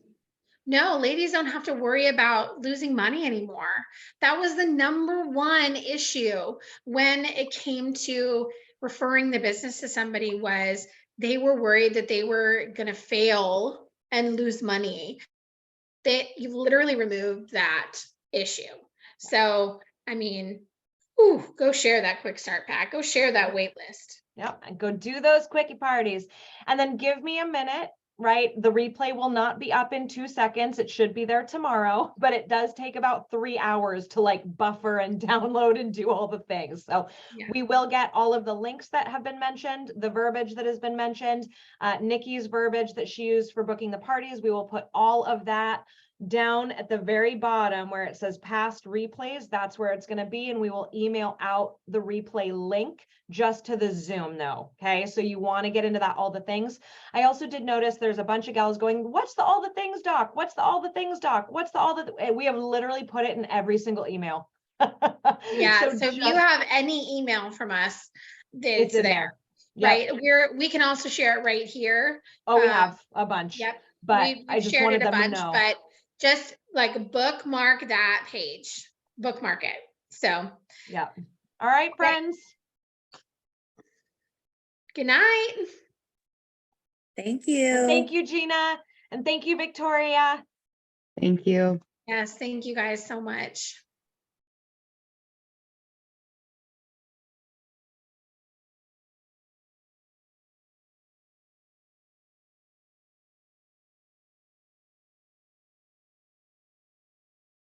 No, ladies don't have to worry about losing money anymore. That was the #1 issue when it came to referring the business to somebody, was they were worried that they were going to fail and lose money. You've literally removed that issue. So, I mean, go share that quick start pack. Go share that wait list. Yep, and go do those quickie parties. And then give me a minute, right? The replay will not be up in 2 seconds. It should be there tomorrow, but it does take about 3 hours to like buffer and download and do all the things. So yeah, we will get all of the links that have been mentioned, the verbiage that has been mentioned, Nikki's verbiage that she used for booking the parties. We will put all of that down at the very bottom where it says past replays. That's where it's going to be. And we will email out the replay link just to the Zoom though. Okay. So you want to get into that, all the things. I also did notice there's a bunch of gals going, what's the all the things doc? What's the all the things doc? What's the all the, we have literally put it in every single email. Yeah. So if you have any email from us, it's there. Yep. Right. We can also share it right here. Oh, we have a bunch. Yep. But I just wanted them to know. But just like bookmark that page, bookmark it. So yeah. All right, friends. Good night. Thank you. Thank you, Gina. And thank you, Victoria. Thank you. Yes, thank you guys so much.